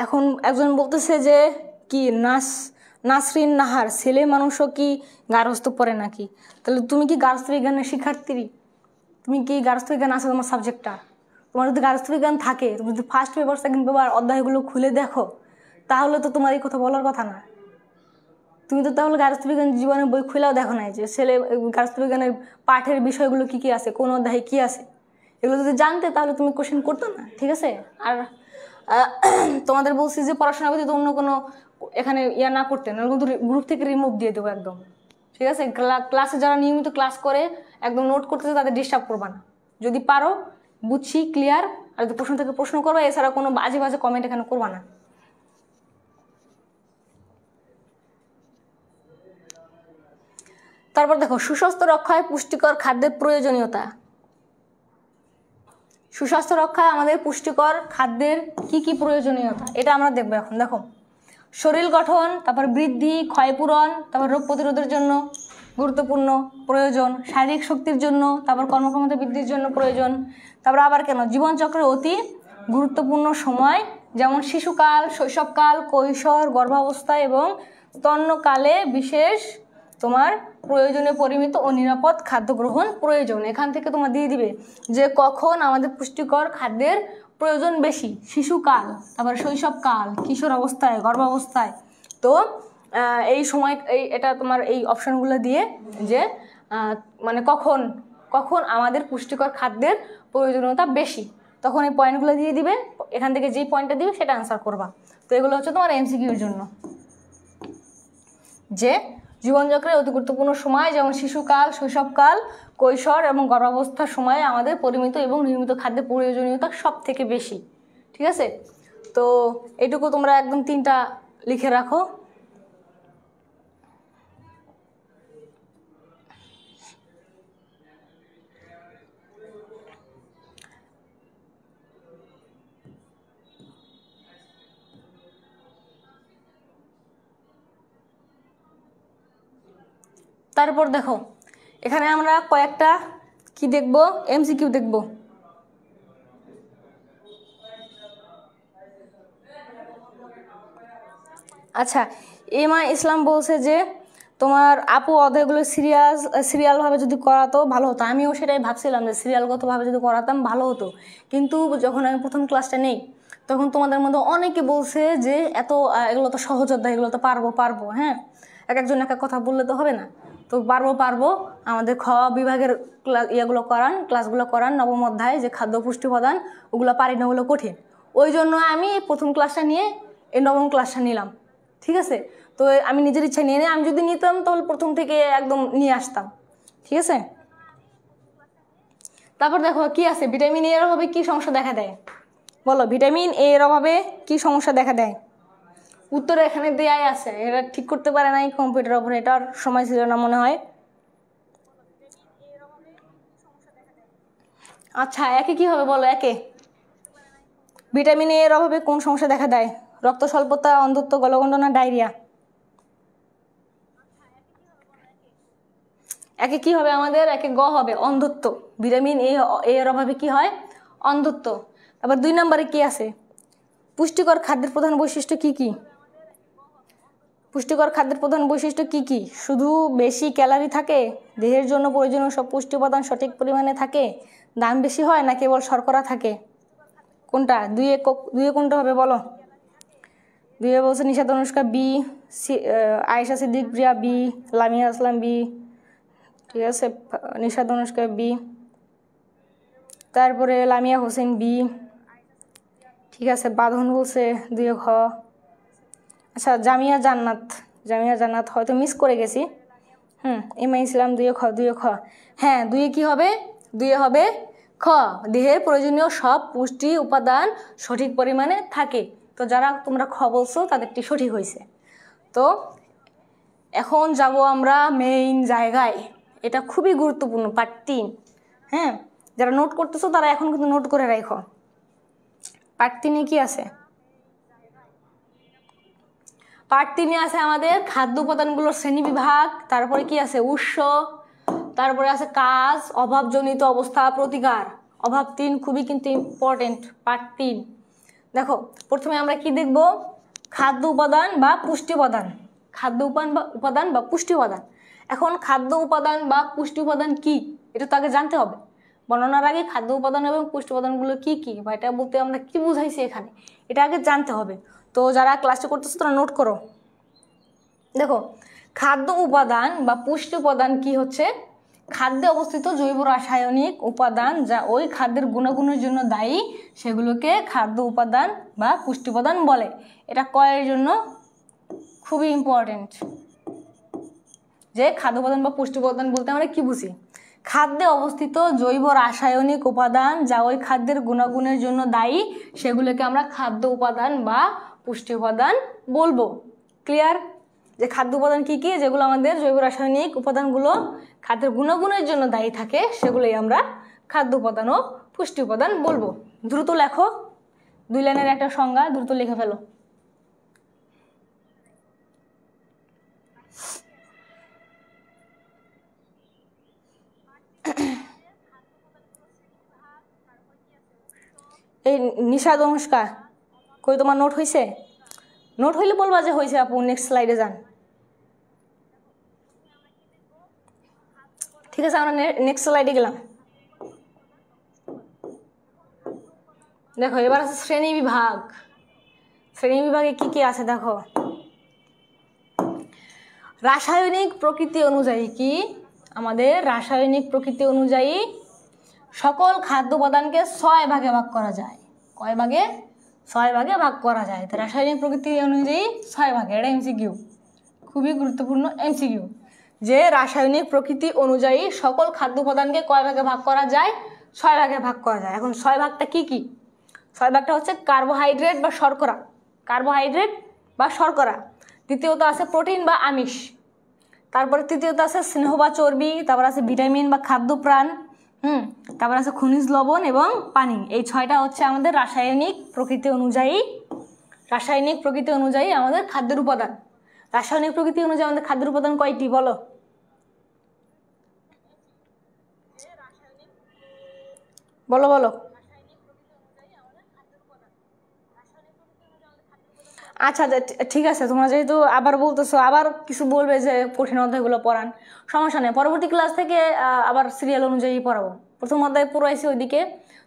এখন একজন বলতেছে যে কি নাসরিন নাহার, ছেলে মানুষও কি গার্হস্থ পড়ে নাকি? তাহলে তুমি কি গার্হস্থ বিজ্ঞানের শিক্ষার্থী? তুমি কি গার্হস্থ বিজ্ঞান আছে তোমার সাবজেক্টটা? তোমার যদি গার্হস্থ বিজ্ঞান থাকে, তুমি যদি ফার্স্ট পেপার সেকেন্ড পেপার অধ্যায়গুলো খুলে দেখো, তাহলে তো তোমার এই কথা বলার কথা না। তুমি তো তাহলে গার্হস্থ বিজ্ঞান জীবনের বই খুলেও দেখো নাই যে ছেলে গার্হস্থ বিজ্ঞানের পাঠের বিষয়গুলো কি কি আছে, কোন অধ্যায়ে কি আছে। এগুলো যদি জানতে তাহলে তুমি কোশ্চেন করতো না, ঠিক আছে? আর তোমাদের বলছি যে পড়াশোনা ব্যতীত অন্য কোনো এখানে ইয়া না করতে, না কিন্তু গ্রুপ থেকে রিমুভ দিয়ে দেবো একদম, ঠিক আছে? ক্লাসে যারা নিয়মিত ক্লাস করে একদম নোট করতেছে তাদের ডিস্টার্ব করবা না। যদি পারো বুঝছি ক্লিয়ার, আর যদি প্রশ্ন থেকে প্রশ্ন করবা, এছাড়া কোনো বাজে বাজে কমেন্ট এখানে করবা না। তারপর দেখো সুস্বাস্থ্য রক্ষায় পুষ্টিকর খাদ্যের প্রয়োজনীয়তা। সুস্বাস্থ্য রক্ষায় আমাদের পুষ্টিকর খাদ্যের কি কি প্রয়োজনীয়তা এটা আমরা দেখবো এখন। দেখো শরীর গঠন, তারপর বৃদ্ধি, ক্ষয়পূরণ, তারপর রোগ প্রতিরোধের জন্য গুরুত্বপূর্ণ প্রয়োজন, শারীরিক শক্তির জন্য, তারপর কর্মক্ষমতা বৃদ্ধির জন্য প্রয়োজন। তারপর আবার কেন জীবনচক্রের অতি গুরুত্বপূর্ণ সময়, যেমন শিশুকাল, শৈশবকাল, কৈশোর, গর্ভাবস্থা এবং স্তন্যকালে বিশেষ তোমার প্রয়োজনীয় পরিমিত ও নিরাপদ খাদ্য গ্রহণ প্রয়োজন। এখান থেকে তোমার দিয়ে দিবে যে কখন আমাদের পুষ্টিকর খাদ্যের প্রয়োজন বেশি। শিশুকাল, তারপর শৈশবকাল, কিশোর অবস্থায়, গর্ভাবস্থায়। তো এই সময় এটা তোমার এই অপশনগুলো দিয়ে যে মানে কখন কখন আমাদের পুষ্টিকর খাদ্যের প্রয়োজনীয়তা বেশি, তখন এই পয়েন্টগুলো দিয়ে দিবে। এখান থেকে যেই পয়েন্টটা দিবে সেটা অ্যান্সার করবা। তো এগুলো হচ্ছে তোমার এমসিকিউর জন্য, যে জীবনচক্রের অতি গুরুত্বপূর্ণ সময় যেমন শিশুকাল, শৈশবকাল, কৈশোর এবং গর্ভাবস্থার সময়ে আমাদের পরিমিত এবং নিয়মিত খাদ্যের প্রয়োজনীয়তা সব থেকে বেশি, ঠিক আছে? তো এটুকু তোমরা একদম 3টা লিখে রাখো। তারপর দেখো এখানে আমরা কয়েকটা কি দেখব, এমসিকিউ দেখব। আচ্ছা এমা ইসলাম বলছে যে তোমার আপু অধ্যায়গুলো সিরিয়ালভাবে যদি করাতো ভালো হতো। আমিও সেটাই ভাবছিলাম যে সিরিয়ালগতভাবে যদি করাতাম ভালো হতো, কিন্তু যখন আমি প্রথম ক্লাসটা নেই তখন তোমাদের মধ্যে অনেকে বলছে যে এগুলো তো সহজ অধ্যায়, এগুলো তো পারবো। হ্যাঁ, একজন এক এক কথা বললে তো হবে না। তো পারবো আমাদের খ বিভাগের ক্লাসগুলো করান, নবম অধ্যায় যে খাদ্য পুষ্টি উপাদান, ওগুলো পারি না, ওগুলো কঠিন। ওই জন্য আমি প্রথম ক্লাসটা নিয়ে এই নবম ক্লাসটা নিলাম, ঠিক আছে? তো আমি নিজের ইচ্ছা নিয়ে আমি যদি নিতাম তাহলে প্রথম থেকে একদম নিয়ে আসতাম, ঠিক আছে? তারপর দেখো কি আছে, ভিটামিন এ এর অভাবে কি সমস্যা দেখা দেয়? বলো, ভিটামিন এ এর অভাবে কি সমস্যা দেখা দেয়? উত্তর এখানে দেয়াই আছে, এটা ঠিক করতে পারে নাই কম্পিউটার অপারেটর, সময় ছিল না মনে হয়। আচ্ছা একে কি হবে বলো? একে ভিটামিন এর অভাবে কোন সমস্যা দেখা দেয়? রক্ত স্বল্পতা, অন্ধত্ব, গলগণ্ড না ডায়রিয়া? একে কি হবে আমাদের? একে গ হবে, অন্ধত্ব। ভিটামিন এ এর অভাবে কি হয়? অন্ধত্ব। তারপর 2 নম্বরে কি আছে? পুষ্টিকর খাদ্যের প্রধান বৈশিষ্ট্য কি কি? পুষ্টিকর খাদ্যের প্রধান বৈশিষ্ট্য কি কি? শুধু বেশি ক্যালোরি থাকে, দেহের জন্য প্রয়োজনীয় সব পুষ্টি উপাদান সঠিক পরিমাণে থাকে, দাম বেশি হয়, না কেবল শর্করা থাকে? কোনটা? দুইয়ে কোনটা হবে বলো? দুইয়ে বলছে নিশাত অনুষ্কা বি, আয়েশা সিদ্দিক প্রিয়া বি, লামিয়া আসলাম বি, ঠিক আছে, নিশাত অনুষ্কা বি, তারপরে লামিয়া হোসেন বি, ঠিক আছে, বাঁধন বলছে 2 ঘ। আচ্ছা জামিয়া জান্নাত হয়তো মিস করে গেছি। এমআই ইসলাম 2 খ। হ্যাঁ 2 কি হবে? 2 হবে খ, দেহের প্রয়োজনীয় সব পুষ্টি উপাদান সঠিক পরিমাণে থাকে। তো যারা তোমরা খ বলছো তাদেরটি সঠিক হয়েছে। তো এখন যাব আমরা মেইন জায়গায়, এটা খুবই গুরুত্বপূর্ণ, পার্ট 3। হ্যাঁ, যারা নোট করতেছো তারা এখন কিন্তু নোট করে রাখো। পার্ট 3-এ কি আছে? পার্ট 3-এ আছে আমাদের খাদ্য উপাদানগুলোর শ্রেণীবিভাগ, তারপরে কি আছে? উৎস, তারপরে আছে কাজ, অভাবজনিত অবস্থা, প্রতিকার। অভাব 3 খুবই কিন্তু ইম্পর্টেন্ট, পার্ট 3। দেখো প্রথমে আমরা কি দেখব? খাদ্য উপাদান বা পুষ্টি উপাদান। খাদ্য উপাদান বা পুষ্টি উপাদান। এখন খাদ্য উপাদান বা পুষ্টি উপাদান কি, এটা তো আগে জানতে হবে। বর্ণনার আগে খাদ্য উপাদান এবং পুষ্টি উপাদানগুলো কি কি, বা এটা বলতে আমরা কি বুঝাইছি এখানে, এটা আগে জানতে হবে। তো যারা ক্লাসে করতেছো তারা নোট করো। দেখো খাদ্য উপাদান বা পুষ্টি উপাদান কি হচ্ছে? খাদ্যে অবস্থিত জৈব রাসায়নিক উপাদান যা ওই খাদ্যের গুণাগুণের জন্য দায়ী, সেগুলোকে খাদ্য উপাদান বা পুষ্টি উপাদান বলে। এটা কয়ের জন্য খুবই ইম্পর্টেন্ট, যে খাদ্য উপাদান বা পুষ্টি উপাদান বলতে আমরা কি বুঝি? খাদ্যে অবস্থিত জৈব রাসায়নিক উপাদান যা ওই খাদ্যের গুণাগুণের জন্য দায়ী, সেগুলোকে আমরা খাদ্য উপাদান বা পুষ্টি উপাদান বলবো। ক্লিয়ার? যে খাদ্য উপাদান কি কি, যেগুলো আমাদের জৈব রাসায়নিক উপাদানগুলো খাদ্যের গুণাগুণের জন্য দায়ী থাকে, সেগুলোই আমরা খাদ্য উপাদান ও পুষ্টি উপাদান বলবো। দ্রুত লেখো, 2 লাইনের একটা সংজ্ঞা, দ্রুত লিখে ফেলো। এই নিশাদ অনুষ্কা কই, তোমার নোট হয়েছে? নোট হইলে বলবা যে হয়েছে আপু, নেক্সট স্লাইডে যান। ঠিক আছে, আমরা নেক্সট স্লাইডে গেলাম। দেখো এবার আছে শ্রেণী বিভাগ। শ্রেণী বিভাগে কি কি আছে দেখো। রাসায়নিক প্রকৃতি অনুযায়ী কি? আমাদের রাসায়নিক প্রকৃতি অনুযায়ী সকল খাদ্য উপাদানকে 6 ভাগে ভাগ করা যায়। কয় ভাগে? 6 ভাগে ভাগ করা যায়। তো রাসায়নিক প্রকৃতি অনুযায়ী 6 ভাগে, এটা এমসিকিউ, খুবই গুরুত্বপূর্ণ এমসিকিউ। যে রাসায়নিক প্রকৃতি অনুযায়ী সকল খাদ্য উপাদানকে কয় ভাগে ভাগ করা যায়? 6 ভাগে ভাগ করা যায়। এখন 6 ভাগটা কি কি? 6 ভাগটা হচ্ছে কার্বোহাইড্রেট বা শর্করা, কার্বোহাইড্রেট বা শর্করা। দ্বিতীয়ত আছে প্রোটিন বা আমিষ। তারপরে তৃতীয়ত আছে স্নেহ বা চর্বি। তারপর আছে ভিটামিন বা খাদ্য প্রাণ। তারপর আছে খনিজ লবণ এবং পানি। এই 6টা হচ্ছে আমাদের রাসায়নিক প্রকৃতি অনুযায়ী, রাসায়নিক প্রকৃতি অনুযায়ী আমাদের খাদ্যের উপাদান। রাসায়নিক প্রকৃতি অনুযায়ী আমাদের খাদ্যের উপাদান কয়টি বলো? বলো বলো। আচ্ছা ঠিক আছে, তোমরা যেহেতু আবার বলতেছো, আবার কিছু বলবে যে কঠিন অধ্যায়গুলো পড়ান, সমস্যা নেই, পরবর্তী ক্লাস থেকে আবার সিরিয়াল অনুযায়ী পড়াবো। প্রথম অধ্যায় পড়াইছি ওইদিকে,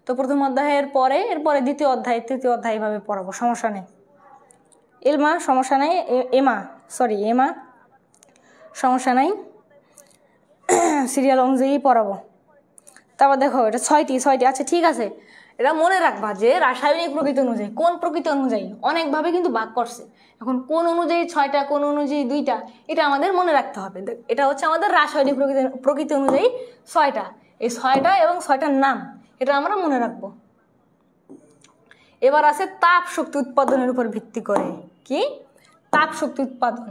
তো প্রথম অধ্যায়ের পরে এরপরে দ্বিতীয় অধ্যায়, তৃতীয় অধ্যায় এভাবে পড়াবো, সমস্যা নেই। এলমা সমস্যা নাই, এমা সমস্যা নাই, সিরিয়াল অনুযায়ী পড়াবো। তারপর দেখো এটা 6টি। আচ্ছা ঠিক আছে, এটা মনে রাখবা যে রাসায়নিক প্রকৃতি অনুযায়ী, কোন প্রকৃতি অনুযায়ী অনেকভাবে কিন্তু ভাগ করছে। এখন কোন অনুযায়ী 6টা, কোন অনুযায়ী 2টা, এটা আমাদের মনে রাখতে হবে। এটা হচ্ছে আমাদের রাসায়নিক প্রকৃতি অনুযায়ী 6টা। এই 6টা এবং 6টার নাম এটা আমরা মনে রাখবো। এবার আছে তাপ শক্তি উৎপাদনের উপর ভিত্তি করে। কি? তাপ শক্তি উৎপাদন।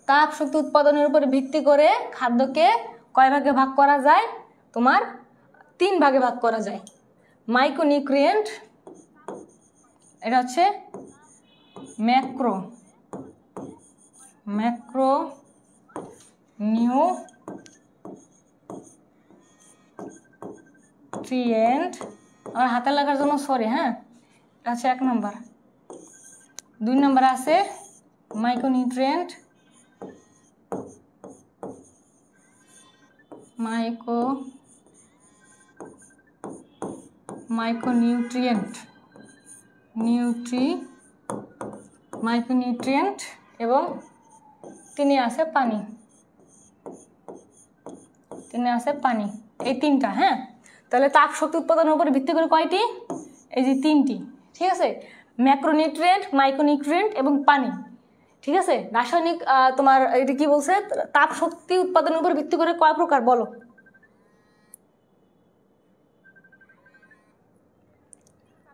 তাপ শক্তি উৎপাদনের উপর ভিত্তি করে খাদ্যকে কয় ভাগে ভাগ করা যায়? তোমার তিন ভাগে ভাগ করা যায়। মাইক্রোনিউট্রিয়েন্ট, এটা হচ্ছে ম্যাক্রোনিউট্রিয়েন্ট। আমার হাতে লাগার জন্য সরি, হ্যাঁ, এটা হচ্ছে 1 নম্বর। 2 নম্বরে আছে মাইক্রোনিউট্রিয়েন্ট, মাইক্রোনিউট্রিয়েন্ট এবং 3 আছে পানি। এই 3টা, হ্যাঁ। তাহলে তাপ শক্তি উৎপাদনের উপর ভিত্তি করে কয়টি? এই যে 3টি, ঠিক আছে। ম্যাক্রোনিউট্রিয়েন্ট, মাইক্রোনিউট্রিয়েন্ট এবং পানি, ঠিক আছে। রাসায়নিক তোমার এটা কি বলছে, তাপ শক্তি উৎপাদনের উপর ভিত্তি করে কয় প্রকার বলো?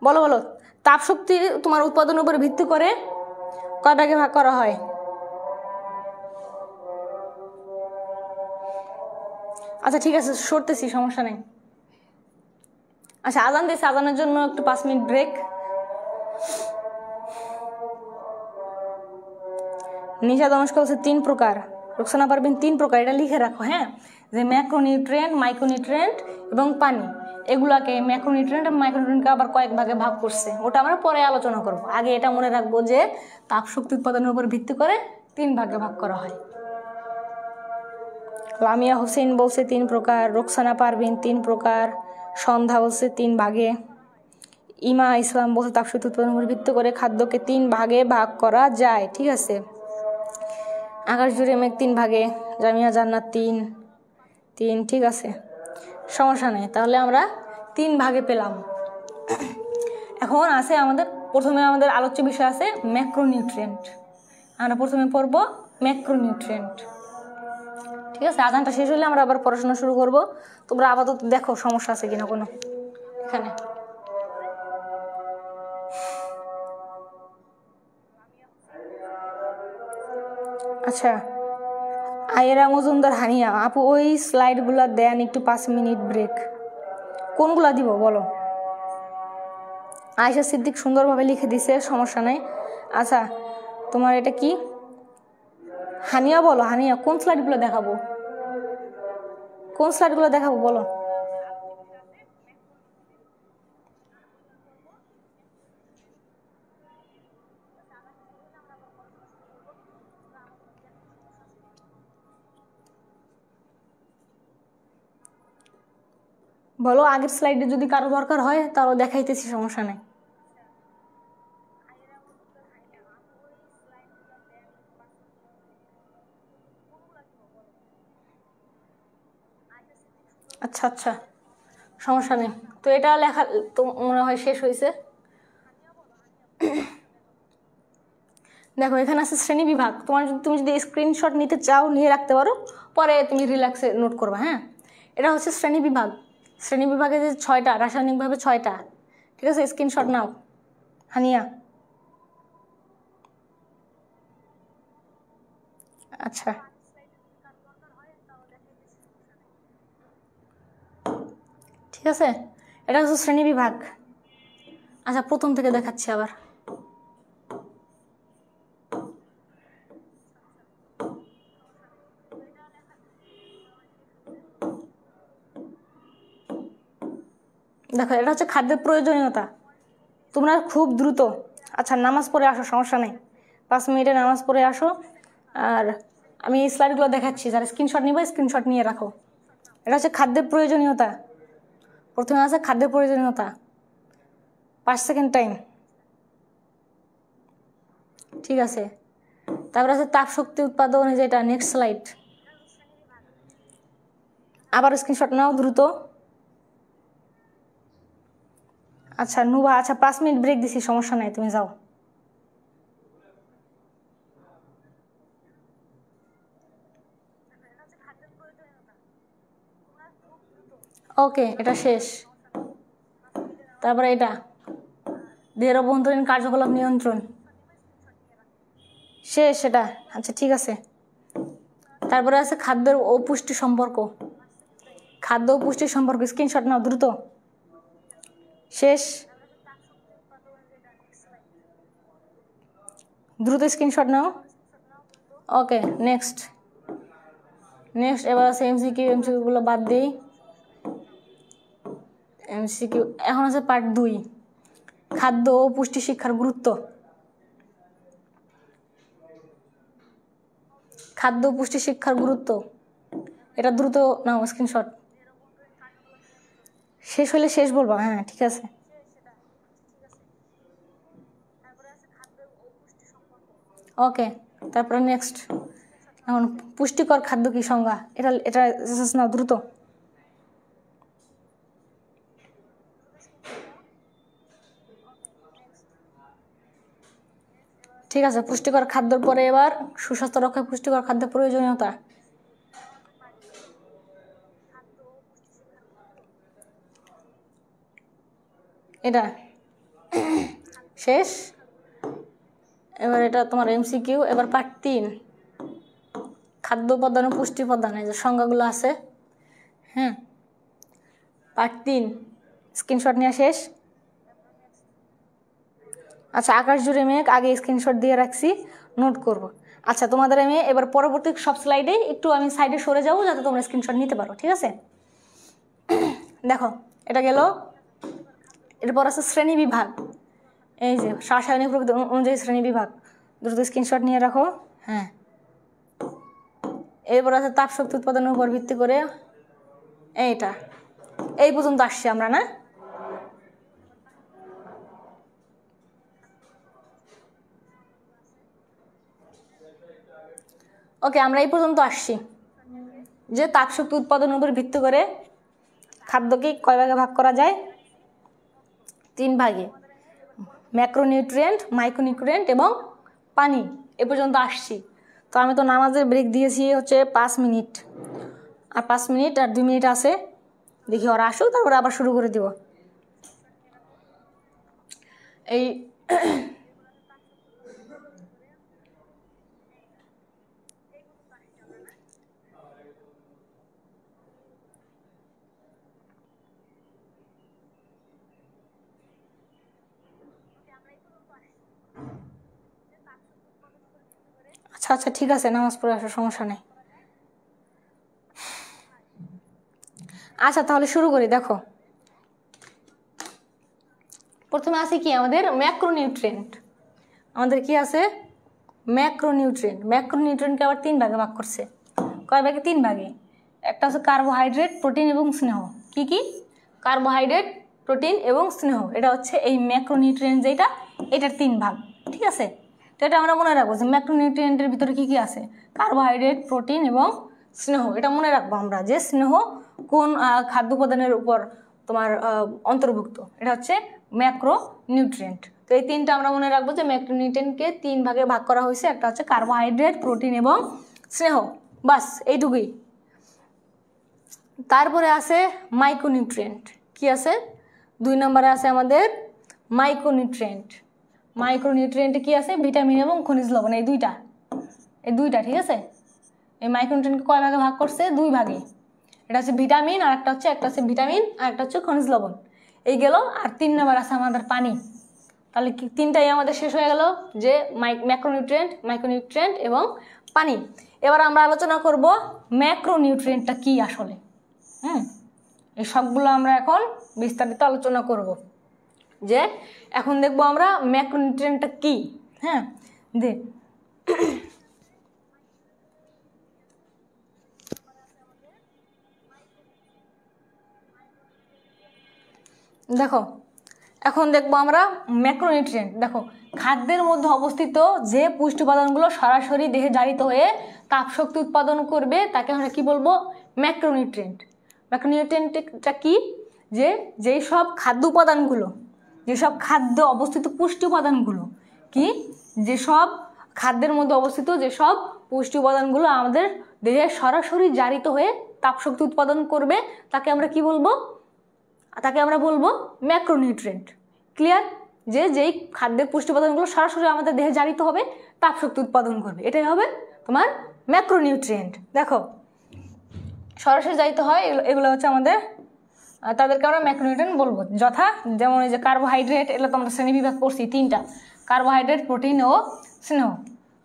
বলো তাপ শক্তি তোমার উৎপাদনের উপর ভিত্তি করে কয় ভাগে ভাগ করা হয়? আচ্ছা ঠিক আছে, সরতেছি, সমস্যা নেই। আচ্ছা আজান দিয়েছে, আজানের জন্য একটু 5 মিনিট ব্রেক। নিশা দমস্কা বলছে 3 প্রকার, রোকসানা পারভিন 3 প্রকার, এটা লিখে রাখো, হ্যাঁ। যে ম্যাক্রোনিউট্রিয়েন্ট, মাইক্রোনিউট্রিয়েন্ট এবং পানি, এগুলাকে ম্যাক্রোনিউট্রিয়েন্ট এবং মাইক্রোনিউট্রিয়েন্টকে আবার কয়েক ভাগে ভাগ করছে, ওটা আমরা পরে আলোচনা করব। আগে এটা মনে রাখবো যে তাপ শক্তি উৎপাদনের উপর ভিত্তি করে 3 ভাগে ভাগ করা হয়। লামিয়া হোসেন বলছে 3 প্রকার, রোকসানা পারভিন 3 প্রকার, সন্ধ্যা বলছে 3 ভাগে, ইমা ইসলাম বলছে তাপ শক্তি উৎপাদনের উপর ভিত্তি করে খাদ্যকে 3 ভাগে ভাগ করা যায়, ঠিক আছে। আকাশ জুড়ে মেঘ 3 ভাগে, জামিয়া জান্নাত 3, ঠিক আছে, সমস্যা নেই। তাহলে আমরা 3 ভাগে পেলাম। এখন আছে প্রথমে আমাদের আলোচ্য বিষয় আছে ম্যাক্রোনিউট্রিয়েন্ট। আমরা প্রথমে পড়ব ম্যাক্রোনিউট্রিয়েন্ট, ঠিক আছে। আজানটা শেষ হলে আমরা আবার পড়াশোনা শুরু করব। তোমরা আপাতত দেখো সমস্যা আছে কিনা কোনো এখানে। আচ্ছা আয়েরা মজুমদার, হানিয়া আপু, ওই স্লাইডগুলো দেন একটু, 5 মিনিট ব্রেক। কোনগুলা দিব বলো? আয়েশা সিদ্দিক সুন্দরভাবে লিখে দিছে, সমস্যা নাই। আচ্ছা তোমার এটা কি? হানিয়া বলো, হানিয়া কোন স্লাইডগুলো দেখাবো? বলো। বলো, আগের স্লাইডে যদি কারো দরকার হয় তাহলে দেখাইতেছি, সমস্যা নেই। আচ্ছা সমস্যা নেই। তো এটা লেখা তো মনে হয় শেষ হয়েছে। দেখো এখানে আছে শ্রেণী বিভাগ। তুমি যদি স্ক্রিনশট নিতে চাও নিয়ে রাখতে পারো, পরে তুমি রিল্যাক্সে নোট করবে, হ্যাঁ। এটা হচ্ছে শ্রেণী বিভাগ। শ্রেণী বিভাগে যে 6টা, রাসায়নিকভাবে 6টা, ঠিক আছে। স্ক্রিনশট নাও হানিয়া। আচ্ছা ঠিক আছে, এটা হচ্ছে শ্রেণী বিভাগ। আচ্ছা প্রথম থেকে দেখাচ্ছি আবার। দেখো এটা হচ্ছে খাদ্যের প্রয়োজনীয়তা। তোমরা খুব দ্রুত, আচ্ছা নামাজ পড়ে আসো, সমস্যা নেই, 5 মিনিটে নামাজ পড়ে আসো। আর আমি এই স্লাইডগুলো দেখাচ্ছি, যারা স্ক্রিনশট নিবে স্ক্রিনশট নিয়ে রাখো। এটা হচ্ছে খাদ্যের প্রয়োজনীয়তা। প্রথমে আছে খাদ্যের প্রয়োজনীয়তা, 5 সেকেন্ড টাইম, ঠিক আছে। তারপরে আছে তাপ শক্তি উৎপাদন, যেটা নেক্সট স্লাইড। আবার স্ক্রিনশট নাও দ্রুত। আচ্ছা নুবা, আচ্ছা 5 মিনিট ব্রেক দিছি, সমস্যা নাই, তুমি যাও। ওকে এটা শেষ। তারপরে এটা দেহের অভ্যন্তরীণ কার্যকলাপ নিয়ন্ত্রণ, শেষ সেটা। আচ্ছা ঠিক আছে। তারপরে আছে খাদ্যের ও পুষ্টি সম্পর্ক। খাদ্য ও পুষ্টির সম্পর্কে স্ক্রিনশট নাও দ্রুত। শেষ, দ্রুত স্ক্রিনশট নাও। ওকে, নেক্সট। এবার আছে এমসিকিউগুলো বাদ দিই। এমসিকিউ এখন আছে পার্ট 2, খাদ্য ও পুষ্টি শিক্ষার গুরুত্ব। খাদ্য ও পুষ্টি শিক্ষার গুরুত্ব, এটা দ্রুত নাও স্ক্রিনশট। শেষ হলে শেষ বলবা, হ্যাঁ ঠিক আছে। ওকে, তারপরে নেক্সট। এখন পুষ্টিকর খাদ্য কি সংজ্ঞা, এটা এটা নাও দ্রুত। ঠিক আছে, পুষ্টিকর খাদ্যর পরে এবার সুস্বাস্থ্য রক্ষায় পুষ্টিকর খাদ্যের প্রয়োজনীয়তা। এটা শেষ। এবার এটা তোমার এমসিকিউ। এবার পার্ট 3, খাদ্য উপাদান ও পুষ্টি উপাদান, এই যে সংজ্ঞাগুলো আছে। হ্যাঁ, পার্ট 3 স্ক্রিনশট নেওয়া শেষ। আচ্ছা, আকাশ জুড়ে মেঘ আগে স্ক্রিনশট দিয়ে রাখছি, নোট করব। আচ্ছা, তোমাদের আমি এবার পরবর্তী সব স্লাইডে একটু আমি সাইডে সরে যাবো যাতে তোমরা স্ক্রিনশট নিতে পারো, ঠিক আছে? দেখো, এটা গেল। এরপর আছে শ্রেণী বিভাগ, এই যে রাসায়নিক প্রকৃতি অনুযায়ী শ্রেণী বিভাগ, দ্রুত স্ক্রিনশট নিয়ে রাখো। হ্যাঁ, এরপর আছে তাপশক্তি উৎপাদনের উপর ভিত্তি করে, এইটা এই পর্যন্ত আসছি আমরা না? ওকে, আমরা এই পর্যন্ত আসছি যে তাপশক্তি উৎপাদনের উপর ভিত্তি করে খাদ্যকে কয় ভাগে ভাগ করা যায়? 3 ভাগে, ম্যাক্রোনিউট্রিয়েন্ট, মাইক্রোনিউট্রিয়েন্ট এবং পানি। এ পর্যন্ত আসছি। তো আমি তো নামাজের ব্রেক দিয়েছি হচ্ছে 5 মিনিট, আর 5 মিনিট আর 2 মিনিট আছে, দেখি ওরা আসুক, তারপরে আবার শুরু করে দিব। এই আচ্ছা আচ্ছা, ঠিক আছে, নামাজ পড়ে আসার সমস্যা নেই। আচ্ছা, তাহলে শুরু করি। দেখো, প্রথমে আছে কি আমাদের ম্যাক্রোনিউট্রিয়েন্ট। আমাদের কি আছে? ম্যাক্রোনিউট্রিয়েন্ট। ম্যাক্রোনিউট্রিয়েন্টকে আবার 3 ভাগে ভাগ করছে। কয় ভাগে? 3 ভাগে। একটা হচ্ছে কার্বোহাইড্রেট, প্রোটিন এবং স্নেহ। কি কি? কার্বোহাইড্রেট, প্রোটিন এবং স্নেহ, এটা হচ্ছে এই ম্যাক্রোনিউট্রিয়েন্ট যেটা, এটার 3 ভাগ। ঠিক আছে, তো এটা আমরা মনে রাখবো যে ম্যাক্রোনিউট্রিয়েন্টের ভিতরে কি কি আছে? কার্বোহাইড্রেট, প্রোটিন এবং স্নেহ। এটা মনে রাখবো আমরা যে স্নেহ কোন খাদ্য উপাদানের উপর তোমার অন্তর্ভুক্ত, এটা হচ্ছে ম্যাক্রোনিউট্রিয়েন্ট। তো এই 3টা আমরা মনে রাখবো যে ম্যাক্রোনিউট্রিয়েন্টকে 3 ভাগে ভাগ করা হয়েছে। একটা হচ্ছে কার্বোহাইড্রেট, প্রোটিন এবং স্নেহ, বাস এইটুকুই। তারপরে আছে মাইক্রোনিউট্রিয়েন্ট। কি আছে? 2 নম্বরে আছে আমাদের মাইক্রোনিউট্রিয়েন্ট। মাইক্রোনিউট্রিয়েন্টে কি আছে? ভিটামিন এবং খনিজ লবণ, এই দুইটা। ঠিক আছে, এই মাইক্রোনিউট্রিয়েন্টকে কয় ভাগে ভাগ করছে? 2 ভাগে। এটা হচ্ছে ভিটামিন, আর একটা হচ্ছে ভিটামিন, আর একটা হচ্ছে খনিজ লবণ। এই গেল। আর 3 নম্বর আছে আমাদের পানি। তাহলে কি 3টাই আমাদের শেষ হয়ে গেল, যে ম্যাক্রোনিউট্রিয়েন্ট, মাইক্রোনিউট্রিয়েন্ট এবং পানি। এবার আমরা আলোচনা করব ম্যাক্রোনিউট্রিয়েন্টটা কি আসলে। এই সবগুলো আমরা এখন বিস্তারিত আলোচনা করব। যে এখন দেখবো আমরা ম্যাক্রোনিউট্রিয়েন্টটা কি। হ্যাঁ, দেখো, এখন দেখবো আমরা ম্যাক্রোনিউট্রিয়েন্ট। দেখো, খাদ্যের মধ্যে অবস্থিত যে পুষ্টি উপাদানগুলো সরাসরি দেহে জারিত হয়ে তাপশক্তি উৎপাদন করবে তাকে আমরা কি বলবো? ম্যাক্রোনিউট্রিয়েন্ট। ম্যাক্রোনিউট্রিয়েন্টটা কি? যে যেই সব খাদ্য উপাদানগুলো, যেসব খাদ্য অবস্থিত পুষ্টি উপাদানগুলো কি, যেসব খাদ্যের মধ্যে অবস্থিত যেসব পুষ্টি উপাদানগুলো আমাদের দেহে সরাসরি জারিত হয়ে তাপশক্তি উৎপাদন করবে তাকে আমরা কি বলবো? তাকে আমরা বলবো ম্যাক্রোনিউট্রিয়েন্ট। ক্লিয়ার? যে যেই খাদ্যের পুষ্টি উপাদানগুলো সরাসরি আমাদের দেহে জারিত হবে, তাপশক্তি উৎপাদন করবে, এটাই হবে তোমার ম্যাক্রোনিউট্রিয়েন্ট। দেখো, সরাসরি যাইতে হয়, এগুলো হচ্ছে আমাদের, তাদেরকে আমরা ম্যাক্রোনিউট্রিয়েন্ট বলবো। যথা যেমন এই যে কার্বোহাইড্রেট, এগুলো তো আমরা শ্রেণীবিভাগ করছি 3টা, কার্বোহাইড্রেট, প্রোটিন ও স্নেহ।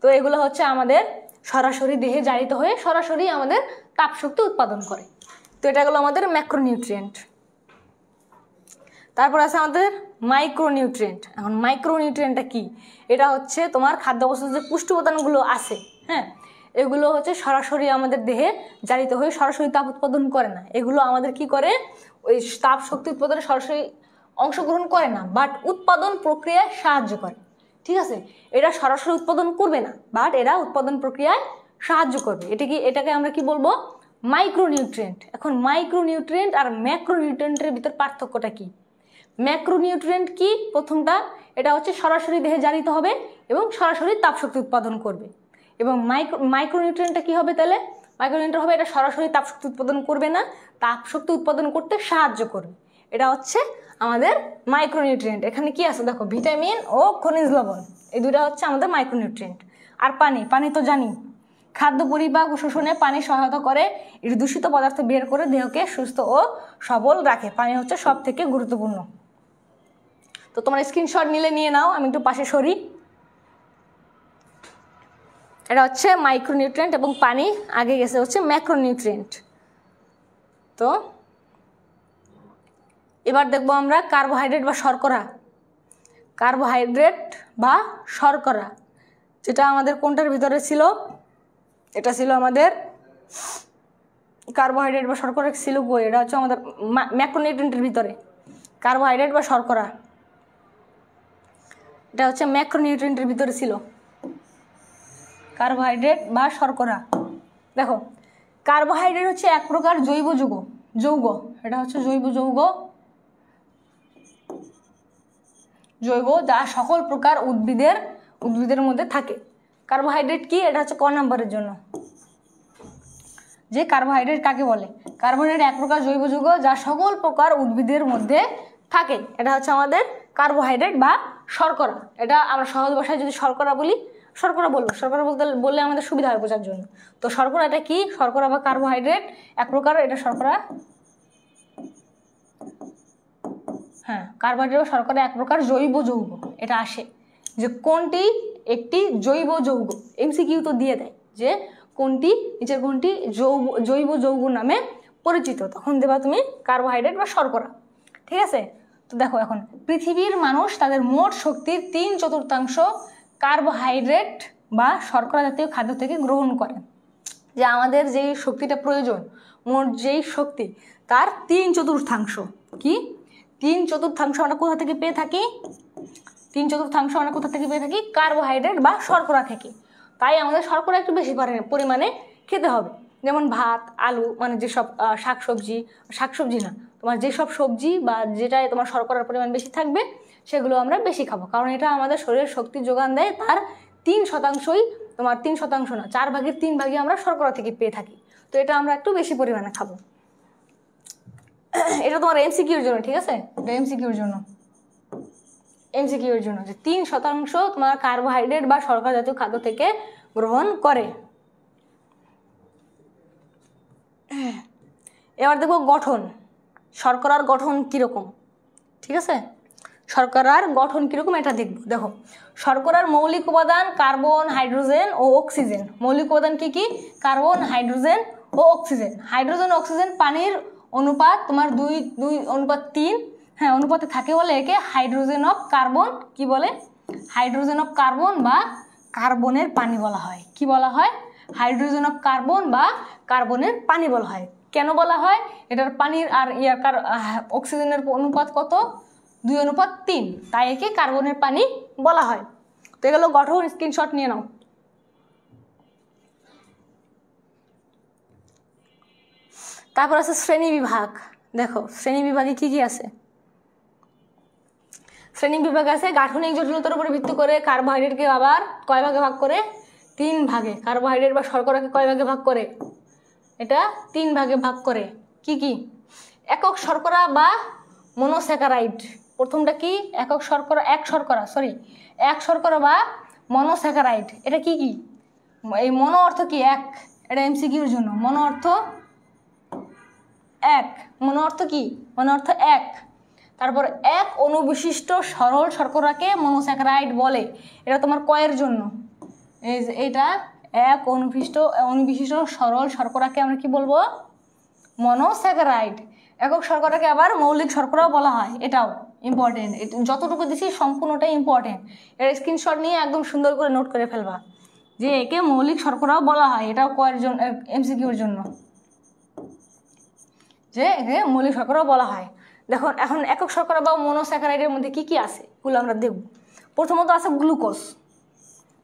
তো এগুলো হচ্ছে আমাদের সরাসরি দেহে জারিত হয়ে সরাসরি আমাদের তাপশক্তি উৎপাদন করে। তো এটা হলো আমাদের ম্যাক্রোনিউট্রিয়েন্ট। তারপর আছে আমাদের মাইক্রোনিউট্রিয়েন্ট। এখন মাইক্রোনিউট্রিয়েন্টটা কি? এটা হচ্ছে তোমার খাদ্যবস্তুর যে পুষ্টি উপাদানগুলো আছে, হ্যাঁ, এগুলো হচ্ছে সরাসরি আমাদের দেহে জারিত হয়ে সরাসরি তাপ উৎপাদন করে না। এগুলো আমাদের কি করে, ওই তাপ শক্তি উৎপাদনে সরাসরি অংশগ্রহণ করে না, বাট উৎপাদন প্রক্রিয়ায় সাহায্য করে। ঠিক আছে, এটা সরাসরি উৎপাদন করবে না, বাট এরা উৎপাদন প্রক্রিয়ায় সাহায্য করবে। এটাকে আমরা কি বলবো? মাইক্রোনিউট্রিয়েন্ট। এখন মাইক্রোনিউট্রিয়েন্ট আর ম্যাক্রোনিউট্রিয়েন্টের ভিতর পার্থক্যটা কি? ম্যাক্রোনিউট্রিয়েন্ট কি? প্রথমটা, এটা হচ্ছে সরাসরি দেহে জারিত হবে এবং সরাসরি তাপশক্তি উৎপাদন করবে। এবং মাইক্রোনিউট্রিয়েন্টটা কি হবে তাহলে? মাইক্রোনিউট্রিয়েন্ট হবে এটা সরাসরি তাপশক্তি উৎপাদন করবে না, তাপশক্তি উৎপাদন করতে সাহায্য করবে। এটা হচ্ছে আমাদের মাইক্রোনিউট্রিয়েন্ট। এখানে কি আছে দেখো, ভিটামিন ও খনিজ লবণ, এই দুটা হচ্ছে আমাদের মাইক্রোনিউট্রিয়েন্ট। আর পানি তো জানি, খাদ্য পরিপাক ও শোষণে পানি সহায়তা করে, এর দূষিত পদার্থ বের করে দেহকে সুস্থ ও সবল রাখে। পানি হচ্ছে সব থেকে গুরুত্বপূর্ণ। তো তোমরা স্ক্রিনশট নিয়ে নাও, আমি একটু পাশে সরি। এটা হচ্ছে মাইক্রোনিউট্রিয়েন্ট এবং পানি, আগে গেছে হচ্ছে ম্যাক্রোনিউট্রিয়েন্ট। তো এবার দেখবো আমরা কার্বোহাইড্রেট বা শর্করা। কার্বোহাইড্রেট বা শর্করা, যেটা আমাদের কোনটার ভিতরে ছিল? এটা ছিল আমাদের কার্বোহাইড্রেট বা শর্করা ছিল কই? এটা হচ্ছে আমাদের ম্যাক্রোনিউট্রিয়েন্টের ভিতরে। কার্বোহাইড্রেট বা শর্করা এটা হচ্ছে ম্যাক্রোনিউট্রিয়েন্টের ভিতরে ছিল। কার্বোহাইড্রেট বা শর্করা, দেখো কার্বোহাইড্রেট হচ্ছে এক প্রকার জৈব যৌগ। এটা হচ্ছে জৈব যৌগ যা সকল প্রকার উদ্ভিদের মধ্যে থাকে। কার্বোহাইড্রেট কি? এটা হচ্ছে ক নাম্বারের জন্য, যে কার্বোহাইড্রেট কাকে বলে? কার্বোহাইড্রেট এক প্রকার জৈব যৌগ যা সকল প্রকার উদ্ভিদের মধ্যে থাকে। এটা হচ্ছে আমাদের কার্বোহাইড্রেট বা শর্করা। এটা আমরা সহজ ভাষায় যদি শর্করা বলি, শর্করা বললে আমাদের সুবিধা হয় বোঝার জন্য। তো শর্করা এটা কি? শর্করা বা কার্বোহাইড্রেট এক প্রকার, এটা শর্করা, হ্যাঁ, কার্বোহাইড্রেট বা শর্করা এক প্রকার জৈব যৌগ। এটা আসে যে কোনটি একটি জৈব যৌগ, এমসিকিউ তো দিয়ে দেয় যে কোনটি নিচের কোনটি জৈব যৌগ নামে পরিচিত, তখন দেবা তুমি কার্বোহাইড্রেট বা শর্করা। ঠিক আছে, তো দেখো এখন পৃথিবীর মানুষ তাদের মোট শক্তির 3/4 কার্বোহাইড্রেট বা শর্করা জাতীয় খাদ্য থেকে গ্রহণ করে। যে আমাদের যেই শক্তিটা প্রয়োজন, মোট যেই শক্তি, তার 3/4 কি? 3/4 আমরা কোথা থেকে পেয়ে থাকি? 3/4 আমরা কোথা থেকে পেয়ে থাকি? কার্বোহাইড্রেট বা শর্করা থেকে। তাই আমাদের শর্করা একটু বেশি পরিমাণে খেতে হবে। যেমন ভাত, আলু, মানে যেসব শাকসবজি না, তোমার যেসব সবজি বা যেটায় তোমার শর্করার পরিমাণ বেশি থাকবে সেগুলো আমরা বেশি খাবো, কারণ এটা আমাদের শরীরের শক্তি যোগান দেয়। তার 3%ই তোমার 3% না, 4/3 আমরা শর্করা থেকে পেয়ে থাকি। তো এটা আমরা একটু বেশি পরিমাণে খাবো। এটা তোমার এমসিকিউর জন্য, ঠিক আছে? এটা এমসিকিউর জন্য যে 3% তোমার কার্বোহাইড্রেট বা শর্করা জাতীয় খাদ্য থেকে গ্রহণ করে। এবার দেখো গঠন, শর্করার গঠন কিরকম। ঠিক আছে, শর্করার গঠন কিরকম এটা দেখবো। দেখো শর্করার মৌলিক উপাদান কার্বন, হাইড্রোজেন ও অক্সিজেন। মৌলিক উপাদান কি কি? কার্বন, হাইড্রোজেন ও অক্সিজেন। হাইড্রোজেন ও অক্সিজেন পানির অনুপাত তোমার 2:3, হ্যাঁ, অনুপাতে থাকে বলে একে হাইড্রোজেন অফ কার্বন কি বলে? হাইড্রোজেন অফ কার্বন বা কার্বনের পানি বলা হয়। কি বলা হয়? হাইড্রোজেন অফ কার্বন বা কার্বনের পানি বলা হয়। কেন বলা হয়? এটার পানির আর অক্সিজেনের অনুপাত কত? 2:3, তাই একে কার্বনের পানি বলা হয়। তো এগুলো গঠন, স্ক্রিনশট নিয়ে নাও। তারপর আছে শ্রেণী বিভাগ। দেখো শ্রেণী বিভাগে কি কি আছে। শ্রেণী বিভাগ আছে গাঠনিক জটিলতার উপরে ভিত্তি করে কার্বোহাইড্রেটকে আবার কয় ভাগে ভাগ করে? 3 ভাগে। কার্বোহাইড্রেট বা শর্করাকে কয় ভাগে ভাগ করে? এটা 3 ভাগে ভাগ করে। কি কি? একক শর্করা বা মনোস্যাকারাইড। প্রথমটা কি? এক শর্করা বা মনোস্যাকারাইড। এটা কি কি? এই মনো অর্থ কি? এক, এটা এমসিকিউর জন্য। মনো অর্থ এক, মনো অর্থ কি? মনো অর্থ এক। তারপর এক অনুবিশিষ্ট সরল শর্করাকে মনোস্যাকারাইড বলে। এটা তোমার কয়ের জন্য, এইটা এক অনুবিশিষ্ট সরল শর্করাকে আমরা কি বলবো? মনোস্যাকারাইড। একক শর্করাকে আবার মৌলিক শর্করাও বলা হয়, এটাও ইম্পর্টেন্ট। যতটুকু দিছি সম্পূর্ণটাই ইম্পর্টেন্ট। এর স্ক্রিনশট নিয়ে একদম সুন্দর করে নোট করে ফেলবা যে একে মৌলিক শর্করাও বলা হয়, এটাও কয়ের জন্য, এমসিকিউর জন্য, যে একে মৌলিক শর্করাও বলা হয়। দেখো এখন একক শর্করা বা মনোস্যাকারাইডের মধ্যে কি কি আছে এগুলো আমরা দেখব। প্রথমত আছে গ্লুকোজ।